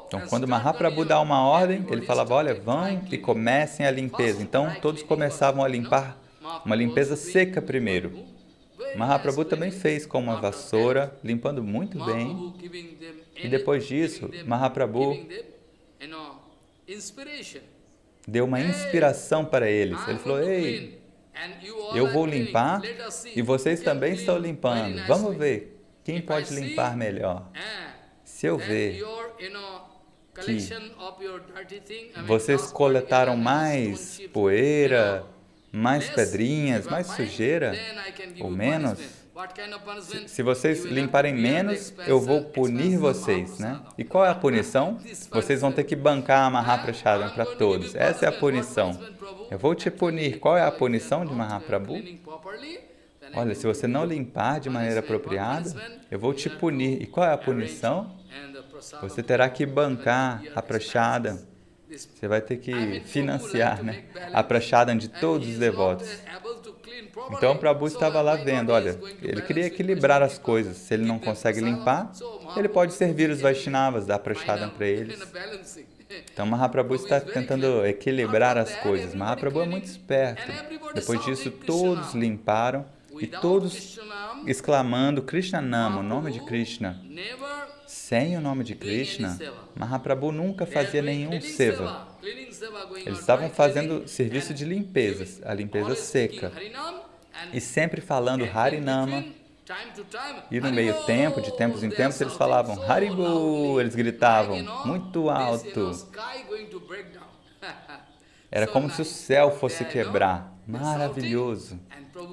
então, quando Mahaprabhu dá uma ordem, ele falava, olha, vão e comecem a limpeza. Então, todos começavam a limpar uma limpeza seca primeiro. Mahaprabhu também fez com uma vassoura, limpando muito bem. E depois disso, Mahaprabhu deu uma inspiração para eles. Ele falou, ei, eu vou limpar e vocês também estão limpando. Vamos ver quem pode limpar melhor. Se eu ver que vocês coletaram mais poeira, mais pedrinhas, mais sujeira, ou menos, se vocês limparem menos, eu vou punir vocês, né? E qual é a punição? Vocês vão ter que bancar a Mahaprashadam para todos. Essa é a punição. Eu vou te punir. Qual é a punição de Mahaprabhu? Olha, se você não limpar de maneira apropriada, eu vou te punir. E qual é a punição? Você terá que bancar a prashadam. Você vai ter que financiar, né, a prashadam de todos os devotos. Então, o Prabhu estava lá vendo, olha, ele queria equilibrar as coisas. Se ele não consegue limpar, ele pode servir os Vaishnavas, dar prashadam para eles. Então, Mahaprabhu está tentando equilibrar as coisas. Mahaprabhu é muito esperto. Depois disso, todos limparam e todos exclamando Krishna Nama, o nome de Krishna. Sem o nome de Krishna, Mahaprabhu nunca fazia nenhum seva. Eles estavam fazendo serviço de limpeza, a limpeza seca, e sempre falando Harinama. E no meio tempo, de tempos em tempos, eles falavam Haribo, eles gritavam muito alto. Era como se o céu fosse quebrar. Maravilhoso.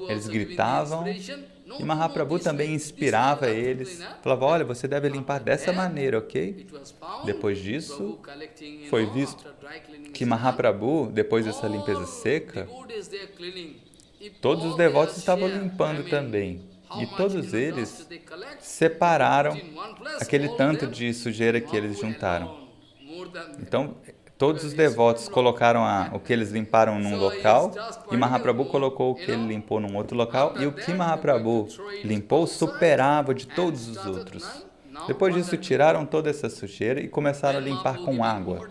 Eles gritavam e Mahaprabhu também inspirava eles. Falava, olha, você deve limpar dessa maneira, ok? Depois disso, foi visto que Mahaprabhu, depois dessa limpeza seca, todos os devotos estavam limpando também. E todos eles separaram aquele tanto de sujeira que eles juntaram. Então, todos os devotos colocaram o que eles limparam num local e Mahaprabhu colocou o que ele limpou num outro local e o que Mahaprabhu limpou superava de todos os outros. Depois disso, tiraram toda essa sujeira e começaram a limpar com água.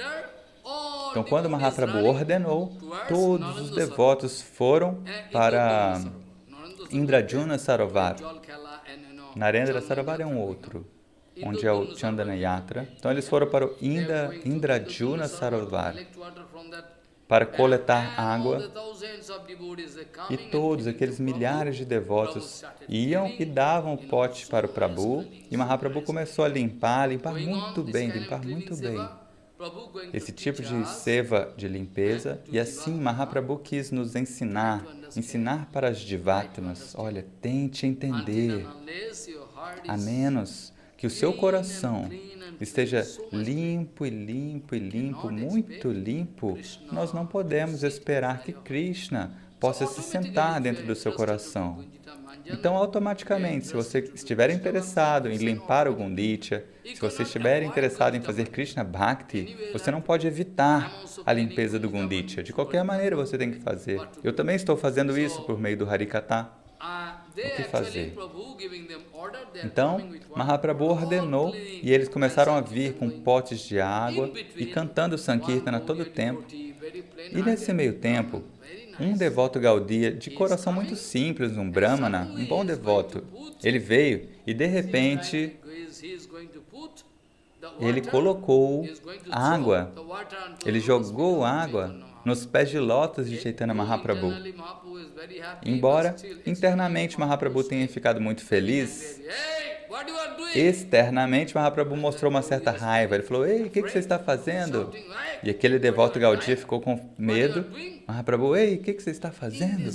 Então, quando Mahaprabhu ordenou, todos os devotos foram para Indrajuna Sarovar. Narendra Sarovar é um outro, onde é o Chandana Yatra. Então, eles foram para o Indrajuna Sarovar para coletar água. E todos aqueles milhares de devotos iam e davam o pote para o Prabhu. E Mahaprabhu começou a limpar muito bem, limpar muito bem. Esse tipo de seva de limpeza. E assim Mahaprabhu quis nos ensinar para as Jivatmas. Olha, tente entender, a menos que o seu coração esteja limpo e limpo e limpo, muito limpo, nós não podemos esperar que Krishna possa se sentar dentro do seu coração. Então, automaticamente, se você estiver interessado em limpar o Gunditya, se você estiver interessado em fazer Krishna Bhakti, você não pode evitar a limpeza do Gunditya. De qualquer maneira, você tem que fazer. Eu também estou fazendo isso por meio do Harikatha. O que fazer? Então, Mahaprabhu ordenou e eles começaram a vir com potes de água e cantando Sankirtana todo o tempo. E nesse meio tempo, um devoto Gaudiya, de coração muito simples, um Brahmana, um bom devoto, ele veio e de repente ele colocou água, ele jogou água nos pés de lótus de Chaitanya Mahaprabhu. Embora internamente Mahaprabhu tenha ficado muito feliz, externamente Mahaprabhu mostrou uma certa raiva. Ele falou, ei, o que você está fazendo? E aquele devoto Gaudiya ficou com medo. Mahaprabhu, ei, o que você está fazendo?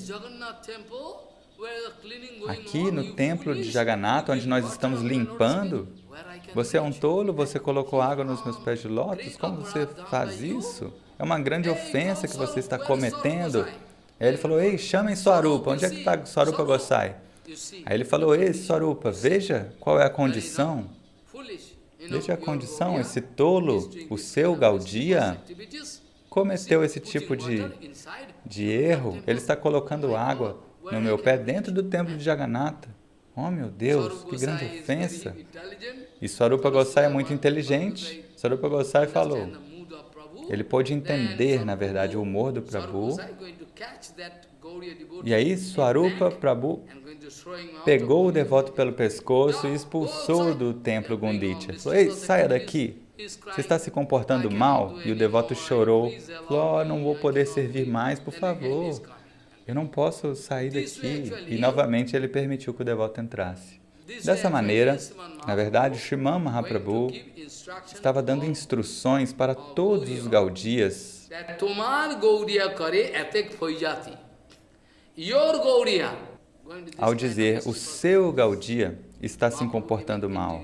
Aqui no templo de Jagannatha, onde nós estamos limpando, você é um tolo, você colocou água nos meus pés de lótus? Como você faz isso? É uma grande ofensa que você está cometendo. Aí ele falou, ei, chamem Swarupa, onde é que está Swarupa Gosai? Aí ele falou, ei, Swarupa, veja qual é a condição. Veja a condição, esse tolo, o seu Gaudiya, cometeu esse tipo de erro. Ele está colocando água no meu pé dentro do templo de Jagannatha. Oh, meu Deus, que grande ofensa. E Swarupa Gosai é muito inteligente. Swarupa Gosai falou, ele pôde entender, na verdade, o humor do Prabhu. E aí, Swarupa Prabhu pegou o devoto pelo pescoço e expulsou do templo Gunditya. Falou, ei, saia daqui. Você está se comportando mal? E o devoto chorou. Falou, oh, não vou poder servir mais, por favor. Eu não posso sair daqui. E novamente ele permitiu que o devoto entrasse. Dessa maneira, na verdade, Sriman Mahaprabhu estava dando instruções para todos os Gaudiyas. Ao dizer, o seu Gaudiya está se comportando mal.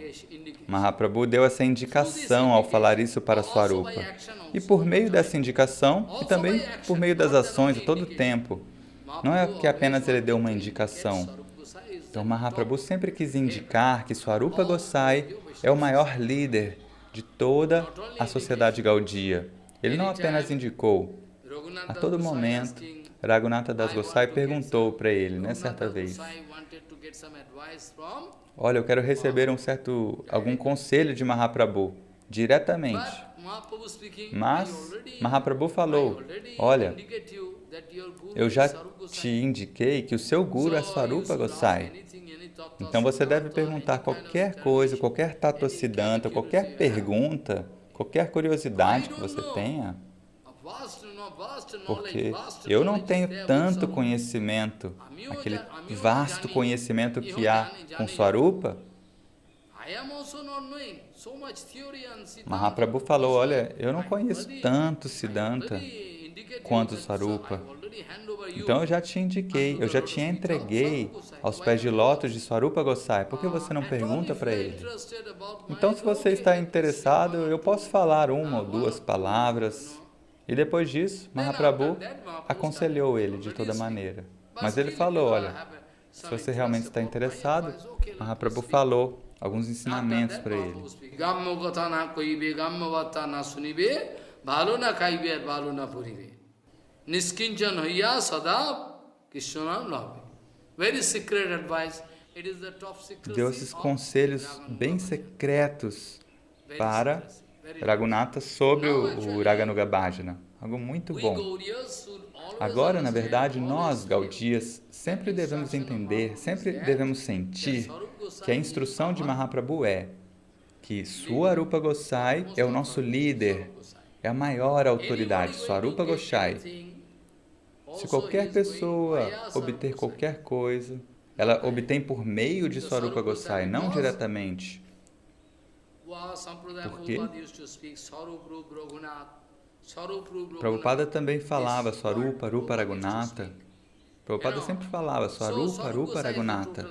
Mahaprabhu deu essa indicação ao falar isso para Swarupa. E por meio dessa indicação, e também por meio das ações a todo tempo, não é que apenas ele deu uma indicação. Então, Mahaprabhu sempre quis indicar que Swarupa Gosai é o maior líder de toda a sociedade Gaudiya. Ele não apenas indicou. A todo momento, Raghunatha Das Gosai perguntou para ele, certa vez, olha, eu quero receber algum conselho de Mahaprabhu, diretamente. Mas Mahaprabhu falou, olha, Eu já te indiquei que o seu Guru é Swarupa Gosai. Então você deve perguntar qualquer coisa, qualquer Tattva-siddhanta, qualquer pergunta, qualquer curiosidade que você tenha, porque eu não tenho tanto conhecimento, aquele vasto conhecimento que há com Swarupa. Mahaprabhu falou, olha, eu não conheço tanto Siddhanta quanto Swarupa. Então eu já te indiquei, eu já te entreguei aos pés de lótus de Swarupa Gosai. Por que você não pergunta para ele? Então, se você está interessado, eu posso falar uma ou duas palavras. E depois disso, Mahaprabhu aconselhou ele de toda maneira. Mas ele falou, olha, se você realmente está interessado, Mahaprabhu falou alguns ensinamentos para ele. Niskinjan hoya sada Krishnanam love. Very secret advice. It is the top secret. Deu esses conselhos bem secretos para Raghunatha sobre o Raganuga Bhajana. Algo muito bom. Agora, na verdade, nós, Gaudias, sempre devemos entender, sempre devemos sentir que a instrução de Mahaprabhu é que Swarupa Gosai é o nosso líder, é a maior autoridade, Swarupa Gosai. Se qualquer pessoa obter qualquer coisa, ela obtém por meio de Swarupa Gosai, não diretamente. Porque Prabhupada também falava Swarupa, Rupa, Raghunatha. Prabhupada sempre falava Swarupa, Rupa, Raghunatha.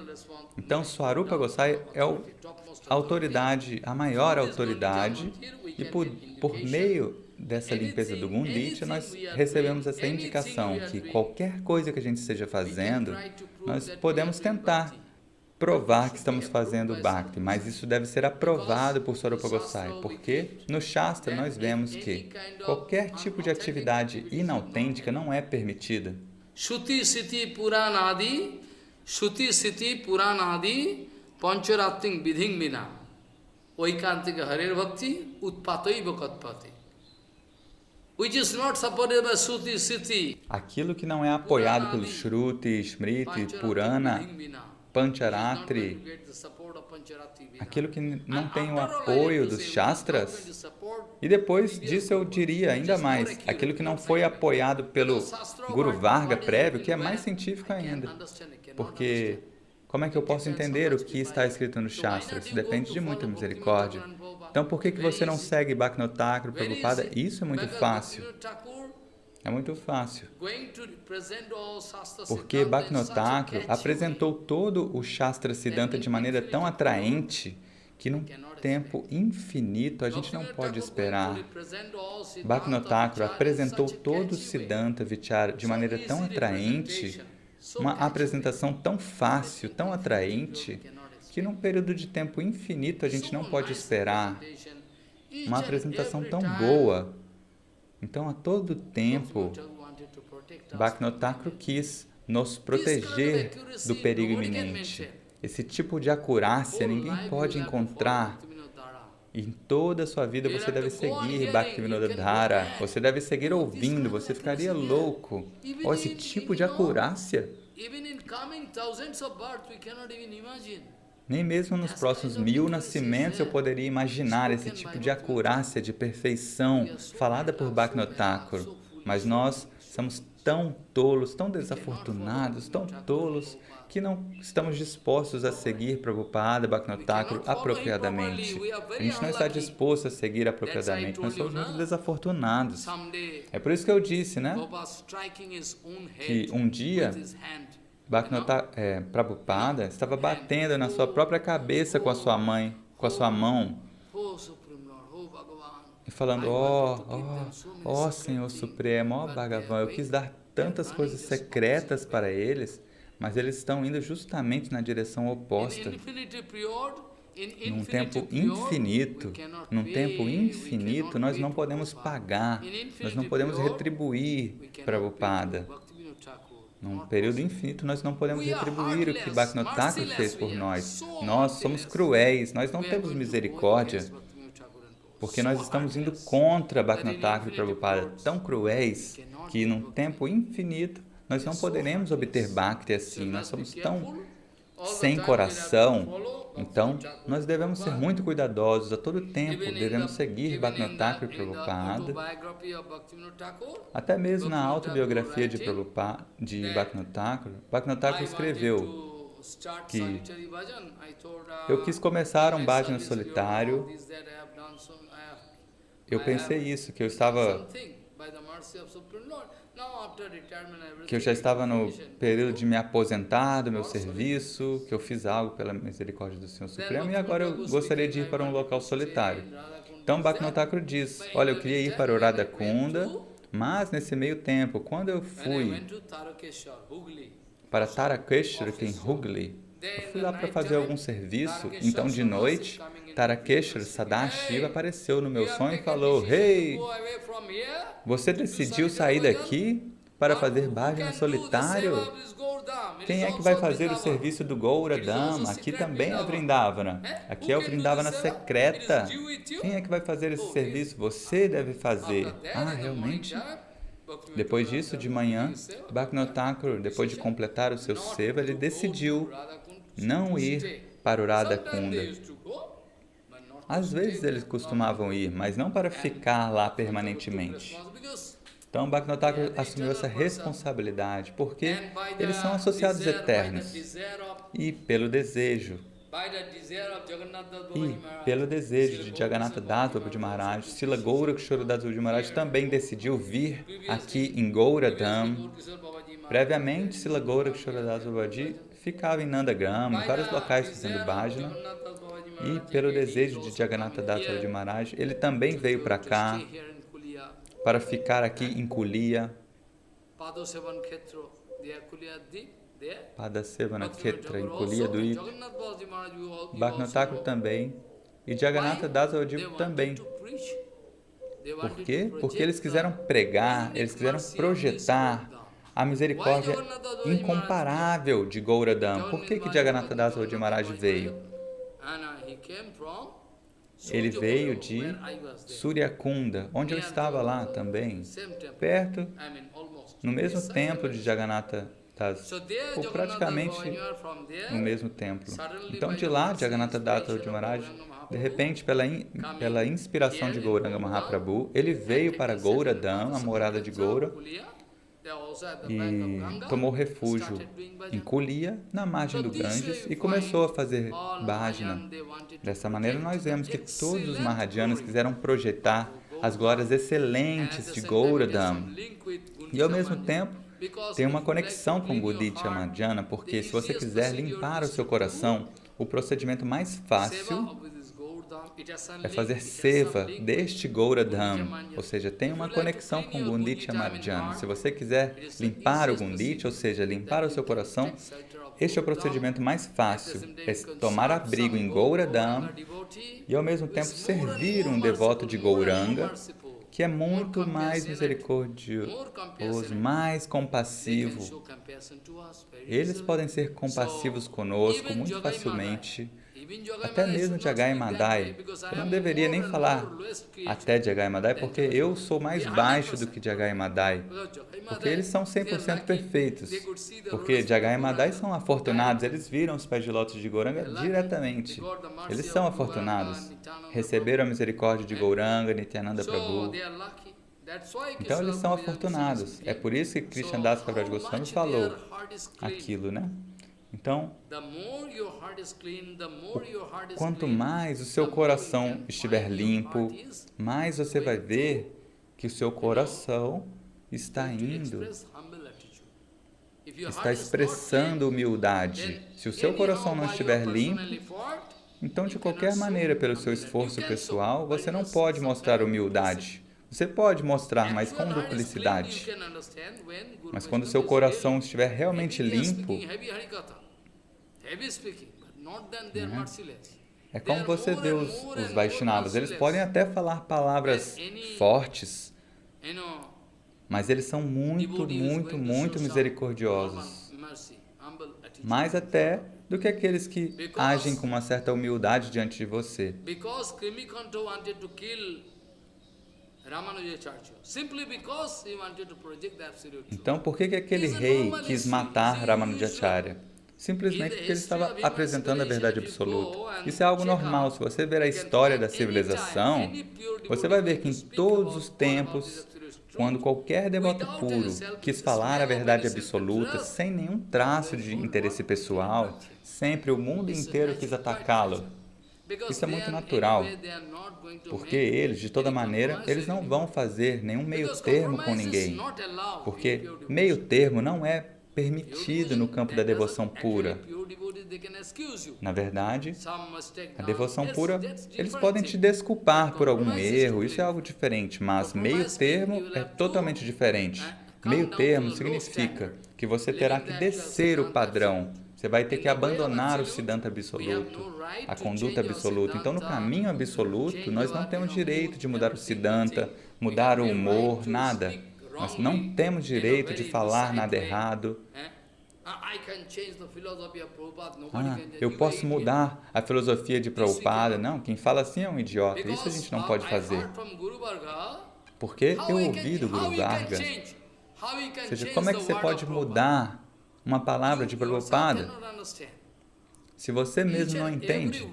Então, Swarupa Gosai é a autoridade, a maior autoridade, e por meio dessa limpeza do Gunditya, nós recebemos essa indicação que qualquer coisa que a gente esteja fazendo, nós podemos tentar provar que estamos fazendo Bhakti, mas isso deve ser aprovado por Swarupa Gosai, porque no Shastra nós vemos que qualquer tipo de atividade inautêntica não é permitida. Shruti Siti Puranadi Pancharating Vidhing Vina Vaikantika Harer Bhakti Utpataiva Katpati. Which is not supported by Shruti Siti. Aquilo que não é apoiado pelo Shruti, Smriti, Purana, Pancharatri, aquilo que não tem o apoio dos Shastras, e depois disso eu diria ainda mais, aquilo que não foi apoiado pelo Guru Varga prévio, que é mais científico ainda, porque como é que eu posso entender o que está escrito no Shastra? Isso depende de muita misericórdia. Então, por que você não segue Bhaktivinoda Thakur, Prabhupada? Isso é muito fácil. É muito fácil. Porque Bhaktivinoda Thakur apresentou todo o Shastra Siddhanta de maneira tão atraente que num tempo infinito a gente não pode esperar. Bhaktivinoda Thakur apresentou todo o Siddhanta Vichara de maneira tão atraente, uma apresentação tão fácil, tão atraente, que num período de tempo infinito a gente não pode esperar uma apresentação tão boa. Então, a todo tempo, Bhaktivinoda Thakur quis nos proteger do perigo iminente. Esse tipo de acurácia ninguém pode encontrar. Em toda a sua vida você deve seguir Bhaktivinoda Dhara, você deve seguir ouvindo, você ficaria louco. Olha esse tipo de acurácia. Nem mesmo nos próximos 1000 nascimentos eu poderia imaginar esse tipo de acurácia, de perfeição falada por Bhaktivinoda Thakur. Mas nós somos tão tolos, tão desafortunados, tão tolos, que não estamos dispostos a seguir Prabhupada, Bhaktivinoda Thakur apropriadamente. A gente não está disposto a seguir apropriadamente, nós somos muito desafortunados. É por isso que eu disse, né, que um dia Prabhupada estava batendo na sua própria cabeça com a sua mão, e falando, ó Senhor Supremo, ó Bhagavan, eu quis dar tantas coisas secretas para eles, mas eles estão indo justamente na direção oposta. Num tempo infinito, nós não podemos pagar, nós não podemos retribuir Prabhupada. Num período infinito, nós não podemos retribuir o que Bhaktivinoda Thakur fez por nós. Nós somos cruéis, nós não temos misericórdia. porque nós estamos indo contra Bhaktivinoda Prabhupada, tão cruéis que num tempo infinito nós não poderemos obter Bhakti assim, nós somos tão sem coração. Então, nós devemos ser muito cuidadosos a todo tempo, devemos seguir Bhaktivinoda Prabhupada. Até mesmo na autobiografia de Prabhupada, de Bhaktivinoda Thakur escreveu que eu quis começar um bhajana solitário. Eu pensei isso, que eu já estava no período de me aposentar do meu serviço, que eu fiz algo pela misericórdia do Senhor Supremo e agora eu gostaria de ir para um local solitário. Então Bhaktivinoda Thakur diz, olha, eu queria ir para o Radha Kunda, mas nesse meio tempo, quando eu fui para Tarakeshwar, que é em Hooghly, eu fui lá para fazer algum serviço, então de noite, Tarakeshwar Sadashiva apareceu no meu sonho e falou, hey, você decidiu sair daqui para fazer bhajana solitário? Quem é que vai fazer o serviço do Gaura Dham? Aqui também é Vrindavana. Aqui é o Vrindavana secreta. Quem é que vai fazer esse serviço? Você deve fazer. Ah, realmente? Depois disso, de manhã, Bhaktivinoda Thakur, depois de completar o seu seva, ele decidiu não ir para o Radha Kunda. Às vezes eles costumavam ir, mas não para ficar lá permanentemente. Então, Bhaktivinoda Thakur assumiu essa responsabilidade, porque eles são associados eternos. E pelo desejo de Jagannatha Das Babaji Maharaj, Srila Gaurakishora Das Babaji Maharaj também decidiu vir aqui em Gaura Dham. Previamente, Srila Gaurakishora Das Babaji ficava em Nandagram, em vários locais fazendo bhajana. E pelo desejo de Jagannatha Das Babaji Maharaj, ele também veio para cá, para ficar aqui em Kulia, Padasevana Khetra, em Kulia Dweep, Bhaktivinoda Thakur também, e Jagannatha Das Babaji também. Por quê? Porque eles quiseram pregar, eles quiseram projetar a misericórdia incomparável de Gaura Dham. Por que Jagannatha Das Babaji Maharaj veio? Ele veio de Suryakunda, onde eu estava lá também, perto, no mesmo templo de Jagannatha Das, ou praticamente no mesmo templo. Então, de lá, Jagannatha Das Babaji Maharaj, de repente, pela inspiração de Gauranga Mahaprabhu, ele veio para Gaura Dham, a morada de Gaura, e tomou refúgio em Kulia, na margem do Ganges, e começou a fazer bhajana. Dessa maneira, nós vemos que todos os Mahajyanas quiseram projetar as glórias excelentes de Gaura Dham. E, ao mesmo tempo, tem uma conexão com Gaudiya Madhyana, porque se você quiser limpar o seu coração, o procedimento mais fácil é fazer seva deste Gaura Dham, ou seja, tem uma conexão com Gaudiya Madhyana. Se você quiser limpar o Gaudiya, ou seja, limpar o seu coração, este é o procedimento mais fácil, é tomar abrigo em Gaura Dham e ao mesmo tempo servir um devoto de Gauranga, que é muito mais misericordioso, mais compassivo. Eles podem ser compassivos conosco muito facilmente. Até mesmo Jagai Madai. Eu não deveria nem falar até Jagai Madai, porque eu sou mais baixo do que Jagai Madai. Porque eles são 100% perfeitos. Porque Jagai Madai são afortunados, eles viram os pés de lótus de Gauranga diretamente. Eles são afortunados. Receberam a misericórdia de Gauranga, Nityananda Prabhu. Então eles são afortunados. É por isso que Krishnadas Kaviraj Goswami falou aquilo, né? Então, quanto mais o seu coração estiver limpo, mais você vai ver que o seu coração está expressando humildade. Se o seu coração não estiver limpo, então, de qualquer maneira, pelo seu esforço pessoal, você não pode mostrar humildade. Você pode mostrar, mas com duplicidade. Mas quando o seu coração estiver realmente limpo, é como você vê os Vaishnavas, eles podem até falar palavras fortes, mas eles são muito misericordiosos. Mais até do que aqueles que agem com uma certa humildade diante de você. Because Krimikanto wanted to kill Ramanujacharya, simply because he wanted to project the absolute truth. Então, por que aquele rei quis matar Ramanujacharya? Simplesmente porque ele estava apresentando a verdade absoluta. Isso é algo normal. Se você ver a história da civilização, você vai ver que em todos os tempos, quando qualquer devoto puro quis falar a verdade absoluta, sem nenhum traço de interesse pessoal, sempre o mundo inteiro quis atacá-lo. Isso é muito natural, porque eles, de toda maneira, eles não vão fazer nenhum meio termo com ninguém, porque meio termo não é permitido no campo da devoção pura. Na verdade, a devoção pura, eles podem te desculpar por algum erro, isso é algo diferente, mas meio termo é totalmente diferente. Meio termo significa que você terá que descer o padrão, você vai ter que abandonar o Siddhanta absoluto, a conduta absoluta. Então, no caminho absoluto, nós não temos direito de mudar o Siddhanta, mudar o humor, nada. Nós não temos direito de falar nada errado. Eu posso mudar a filosofia de Prabhupada. Não, quem fala assim é um idiota. Isso a gente não pode fazer. Porque eu ouvi do Guru Varga. Ou seja, como é que você pode mudar uma palavra de Prabhupada se você mesmo não entende?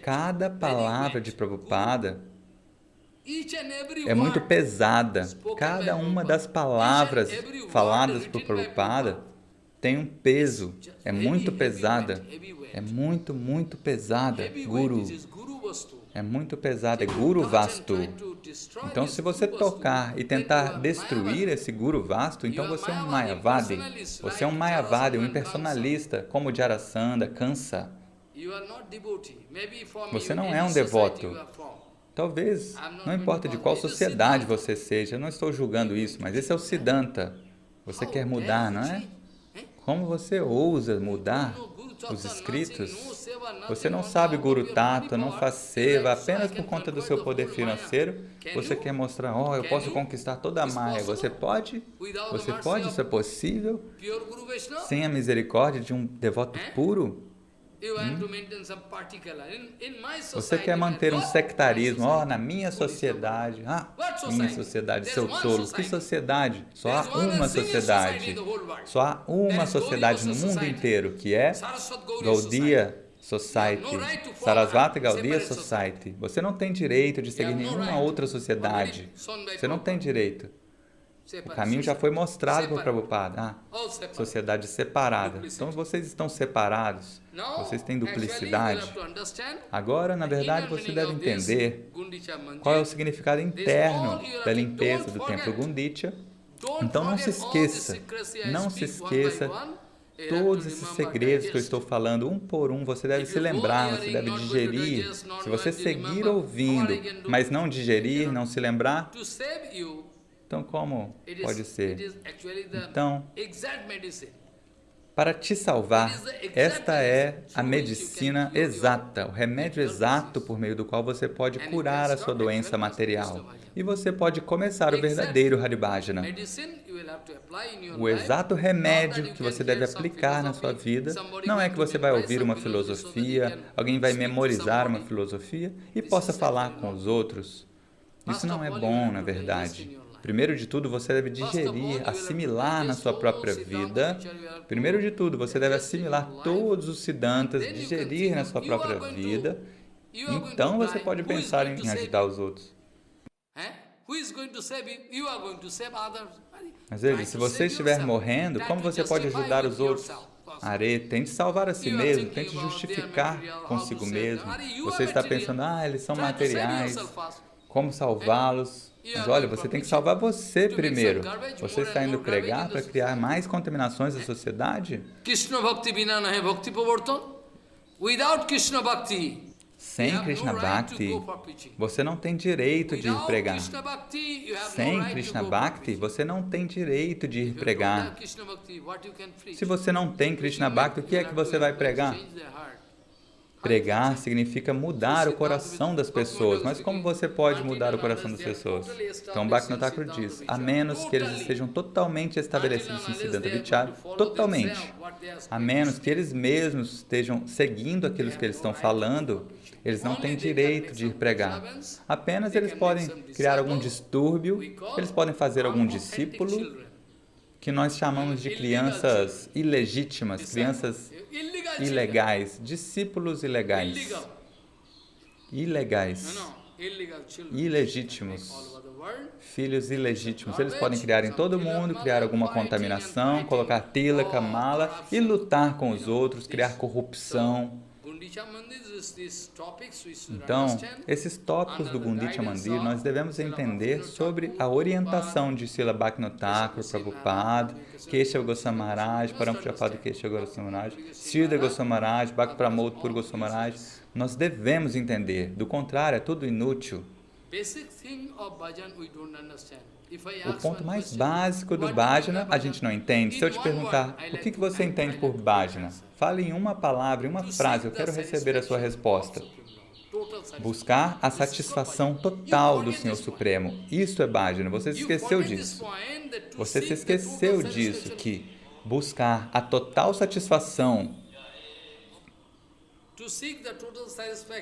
Cada palavra de Prabhupada é muito pesada. Cada uma das palavras faladas por Prabhupada tem um peso. É muito pesada. É muito, muito pesada. Guru. É muito pesada. É Guru Vastu. Então, se você tocar e tentar destruir esse Guru Vastu, então você é um Mayavadi. Você é um Mayavadi, um impersonalista, como o Jarasandha, Kansa. Você não é um devoto. Talvez, não importa de qual sociedade você seja, eu não estou julgando isso, mas esse é o Siddhanta. Você quer mudar, não é? Como você ousa mudar os escritos? Você não sabe Guru Tattva, não faz seva, apenas por conta do seu poder financeiro, você quer mostrar, eu posso conquistar toda a Maya. Você pode? Você pode? Isso é possível? Sem a misericórdia de um devoto puro? Você quer manter um sectarismo, na minha sociedade, minha sociedade, seu tolo. Que sociedade? Só há uma sociedade. Só há uma sociedade no mundo inteiro, que é Gaudiya Society, Sarasvati Gaudiya Society. Você não tem direito de seguir nenhuma outra sociedade. Você não tem direito. O caminho já foi mostrado por Prabhupada. Sociedade separada. Então, vocês estão separados. Vocês têm duplicidade. Agora, na verdade, você deve entender qual é o significado interno da limpeza do templo Gundicha. Então, não se esqueça todos esses segredos que eu estou falando, um por um, você deve se lembrar, você deve digerir. Se você seguir ouvindo, mas não digerir, não se lembrar, então, como pode ser? Então, para te salvar, esta é a medicina exata, o remédio exato por meio do qual você pode curar a sua doença material. E você pode começar o verdadeiro Haribhajana. O exato remédio que você deve aplicar na sua vida não é que você vai ouvir uma filosofia, alguém vai memorizar uma filosofia e possa falar com os outros. Isso não é bom, na verdade. Primeiro de tudo, você deve digerir, assimilar na sua própria vida. Primeiro de tudo, você deve assimilar todos os siddhantas, digerir na sua própria vida. Então, você pode pensar em ajudar os outros. Mas veja, se você estiver morrendo, como você pode ajudar os outros? Tente salvar a si mesmo, tente justificar consigo mesmo. Você está pensando, eles são materiais, como salvá-los? Mas olha, você tem que salvar você primeiro. Você está indo pregar para criar mais contaminações da sociedade? Krishna Bhakti vina nahe bhakti pravartan. Without Krishna Bhakti, sem Krishna Bhakti, você não tem direito de ir pregar. Sem Krishna Bhakti, você não tem direito de ir pregar. Se você não tem Krishna Bhakti, o que é que você vai pregar? Pregar significa mudar o coração das pessoas. Mas como você pode mudar o coração das pessoas? Então, Bhaktivinoda Thakur diz, a menos que eles estejam totalmente estabelecidos em Siddhanta Vichara, totalmente, a menos que eles mesmos estejam seguindo aquilo que eles estão falando, eles não têm direito de ir pregar. Apenas eles podem criar algum distúrbio, eles podem fazer algum discípulo, que nós chamamos de crianças ilegítimas, crianças ilegais, discípulos ilegais, ilegítimos, filhos ilegítimos. Eles podem criar em todo mundo, criar alguma contaminação, colocar tilaka, mala e lutar com os outros, criar corrupção. Então, esses tópicos do Gundicha Mandir nós devemos entender sobre a orientação de Srila Bhaktivinoda Thakur, Prabhupada, Keshava Goswami Maharaj, Parampujapado Keshava Goswami Maharaj, Sridhar Goswami Maharaj, Bhakti Pramod Pur Goswami Maharaj. Nós devemos entender, do contrário, é tudo inútil. O ponto mais básico do bhajana a gente não entende. Se eu te perguntar, o que você entende por bhajana? Fale em uma palavra, em uma frase, eu quero receber a sua resposta. Buscar a satisfação total do Senhor Supremo. Isso é bhajana. Você se esqueceu disso. Você se esqueceu disso, que buscar a total satisfação,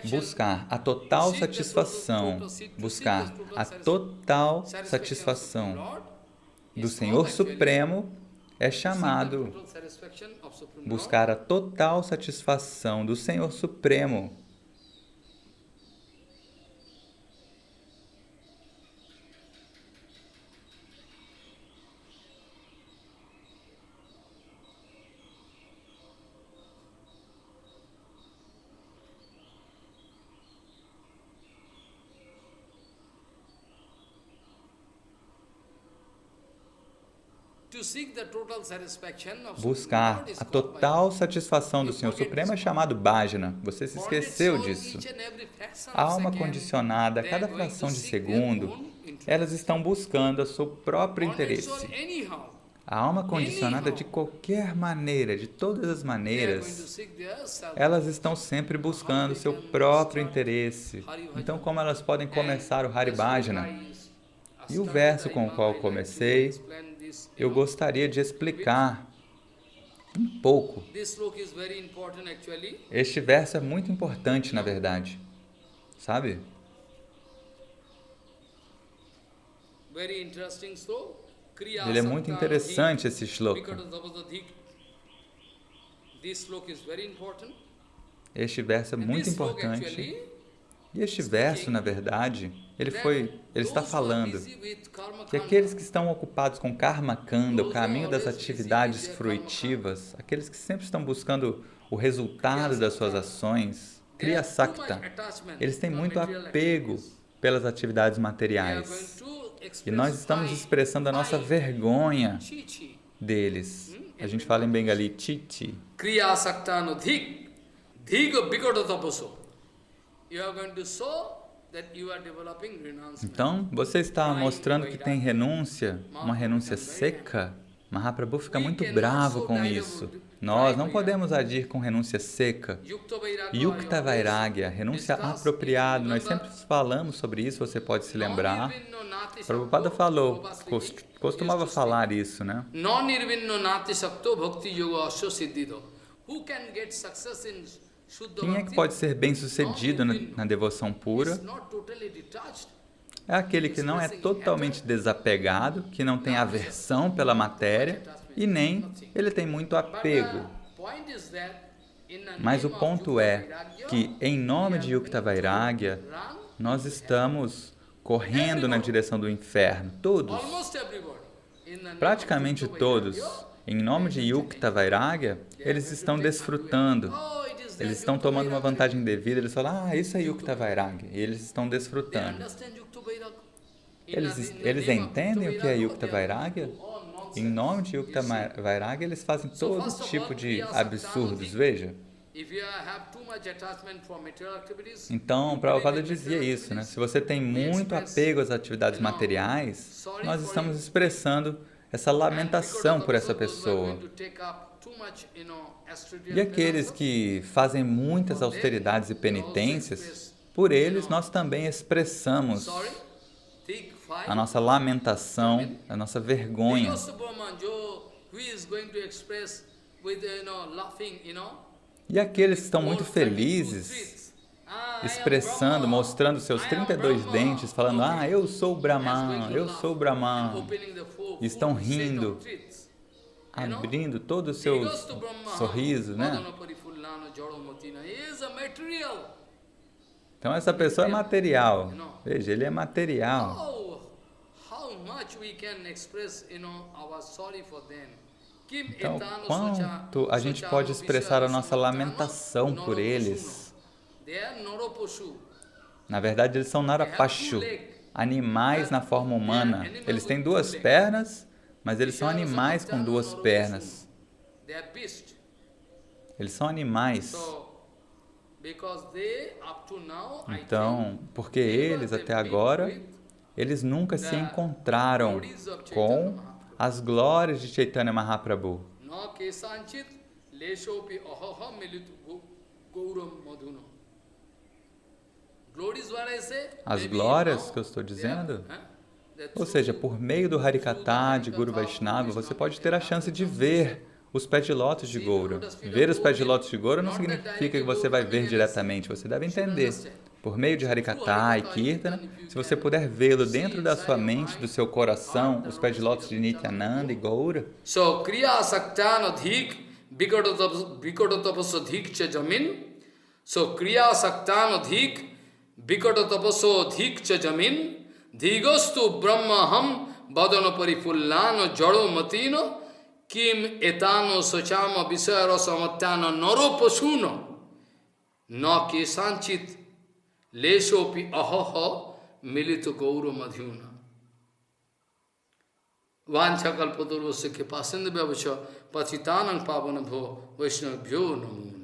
buscar a total satisfação do Senhor Supremo é chamado buscar a total satisfação do Senhor Supremo. Buscar a total satisfação do Senhor Supremo é chamado bhajana. Você se esqueceu disso. A alma condicionada, a cada fração de segundo, elas estão buscando o seu próprio interesse. A alma condicionada de qualquer maneira, de todas as maneiras, elas estão sempre buscando o seu próprio interesse. Então, como elas podem começar o Hari Bhajana? E o verso com o qual comecei, eu gostaria de explicar um pouco. Este verso é muito importante, na verdade. Sabe? Ele é muito interessante, esse shloka. Este verso é muito importante. E este verso, na verdade, ele está falando que aqueles que estão ocupados com karma kanda, o caminho das atividades fruitivas, aqueles que sempre estão buscando o resultado das suas ações, kriya sakta, eles têm muito apego pelas atividades materiais. E nós estamos expressando a nossa vergonha deles. A gente fala em Bengali, chichi. Kriya sakta no dhik, dhiga bigota tapaso. Então, você está mostrando que tem renúncia, uma renúncia seca. Mahaprabhu fica muito bravo com isso. Nós não podemos agir com renúncia seca. Yukta Vairagya, renúncia apropriada. Nós sempre falamos sobre isso, você pode se lembrar. Prabhupada falou, costumava falar isso, né? Quem é que pode ser bem-sucedido na devoção pura? É aquele que não é totalmente desapegado, que não tem aversão pela matéria e nem ele tem muito apego. Mas o ponto é que, em nome de Yukta Vairagya, nós estamos correndo na direção do inferno. Todos. Praticamente todos. Em nome de Yukta Vairagya, eles estão desfrutando. Eles estão tomando uma vantagem indevida, eles falam, isso é Yukta Vairagya, e eles estão desfrutando. Eles entendem o que é Yukta Vairagya? Em nome de Yukta Vairagya, eles fazem todo tipo de absurdos, veja. Então, Prabhupada dizia isso, né? Se você tem muito apego às atividades materiais, nós estamos expressando essa lamentação por essa pessoa. E aqueles que fazem muitas austeridades e penitências, por eles nós também expressamos a nossa lamentação, a nossa vergonha. E aqueles que estão muito felizes, expressando, mostrando seus 32 dentes, falando, eu sou Brahman, eu sou Brahman, e estão rindo, abrindo todo o seu sorriso, né? Então essa pessoa é material. Veja, ele é material. Então, quanto a gente pode expressar a nossa lamentação por eles? Na verdade, eles são Narapashu, animais na forma humana. Eles têm 2 pernas, mas eles são animais com 2 pernas. Eles são animais. Então, porque eles até agora, eles nunca se encontraram com as glórias de Chaitanya Mahaprabhu. As glórias que eu estou dizendo, ou seja, por meio do Harikatha, de Guru Vaishnava, você pode ter a chance de ver os pés de lótus de Goura. Ver os pés de lótus de Goura não significa que você vai ver diretamente, você deve entender. Por meio de Harikatha e Kirtana, se você puder vê-lo dentro da sua mente, do seu coração, os pés de lótus de Nityananda e Goura. So, kriya saktanadhik vikatatapasadhik cha jamin. So, kriya saktanadhik vikatatapasadhik cha jamin. Dhigastu brahmaham vadana parifullano jaro matino. Kim etano sochama visayara samattana naro pasuno. Na kesanchit leshopi ahaha milito gauro madhyuna. Vancha kalpaturvasya kripasinda vyavacha patitanang pavanabho vaishnavabhyo namo.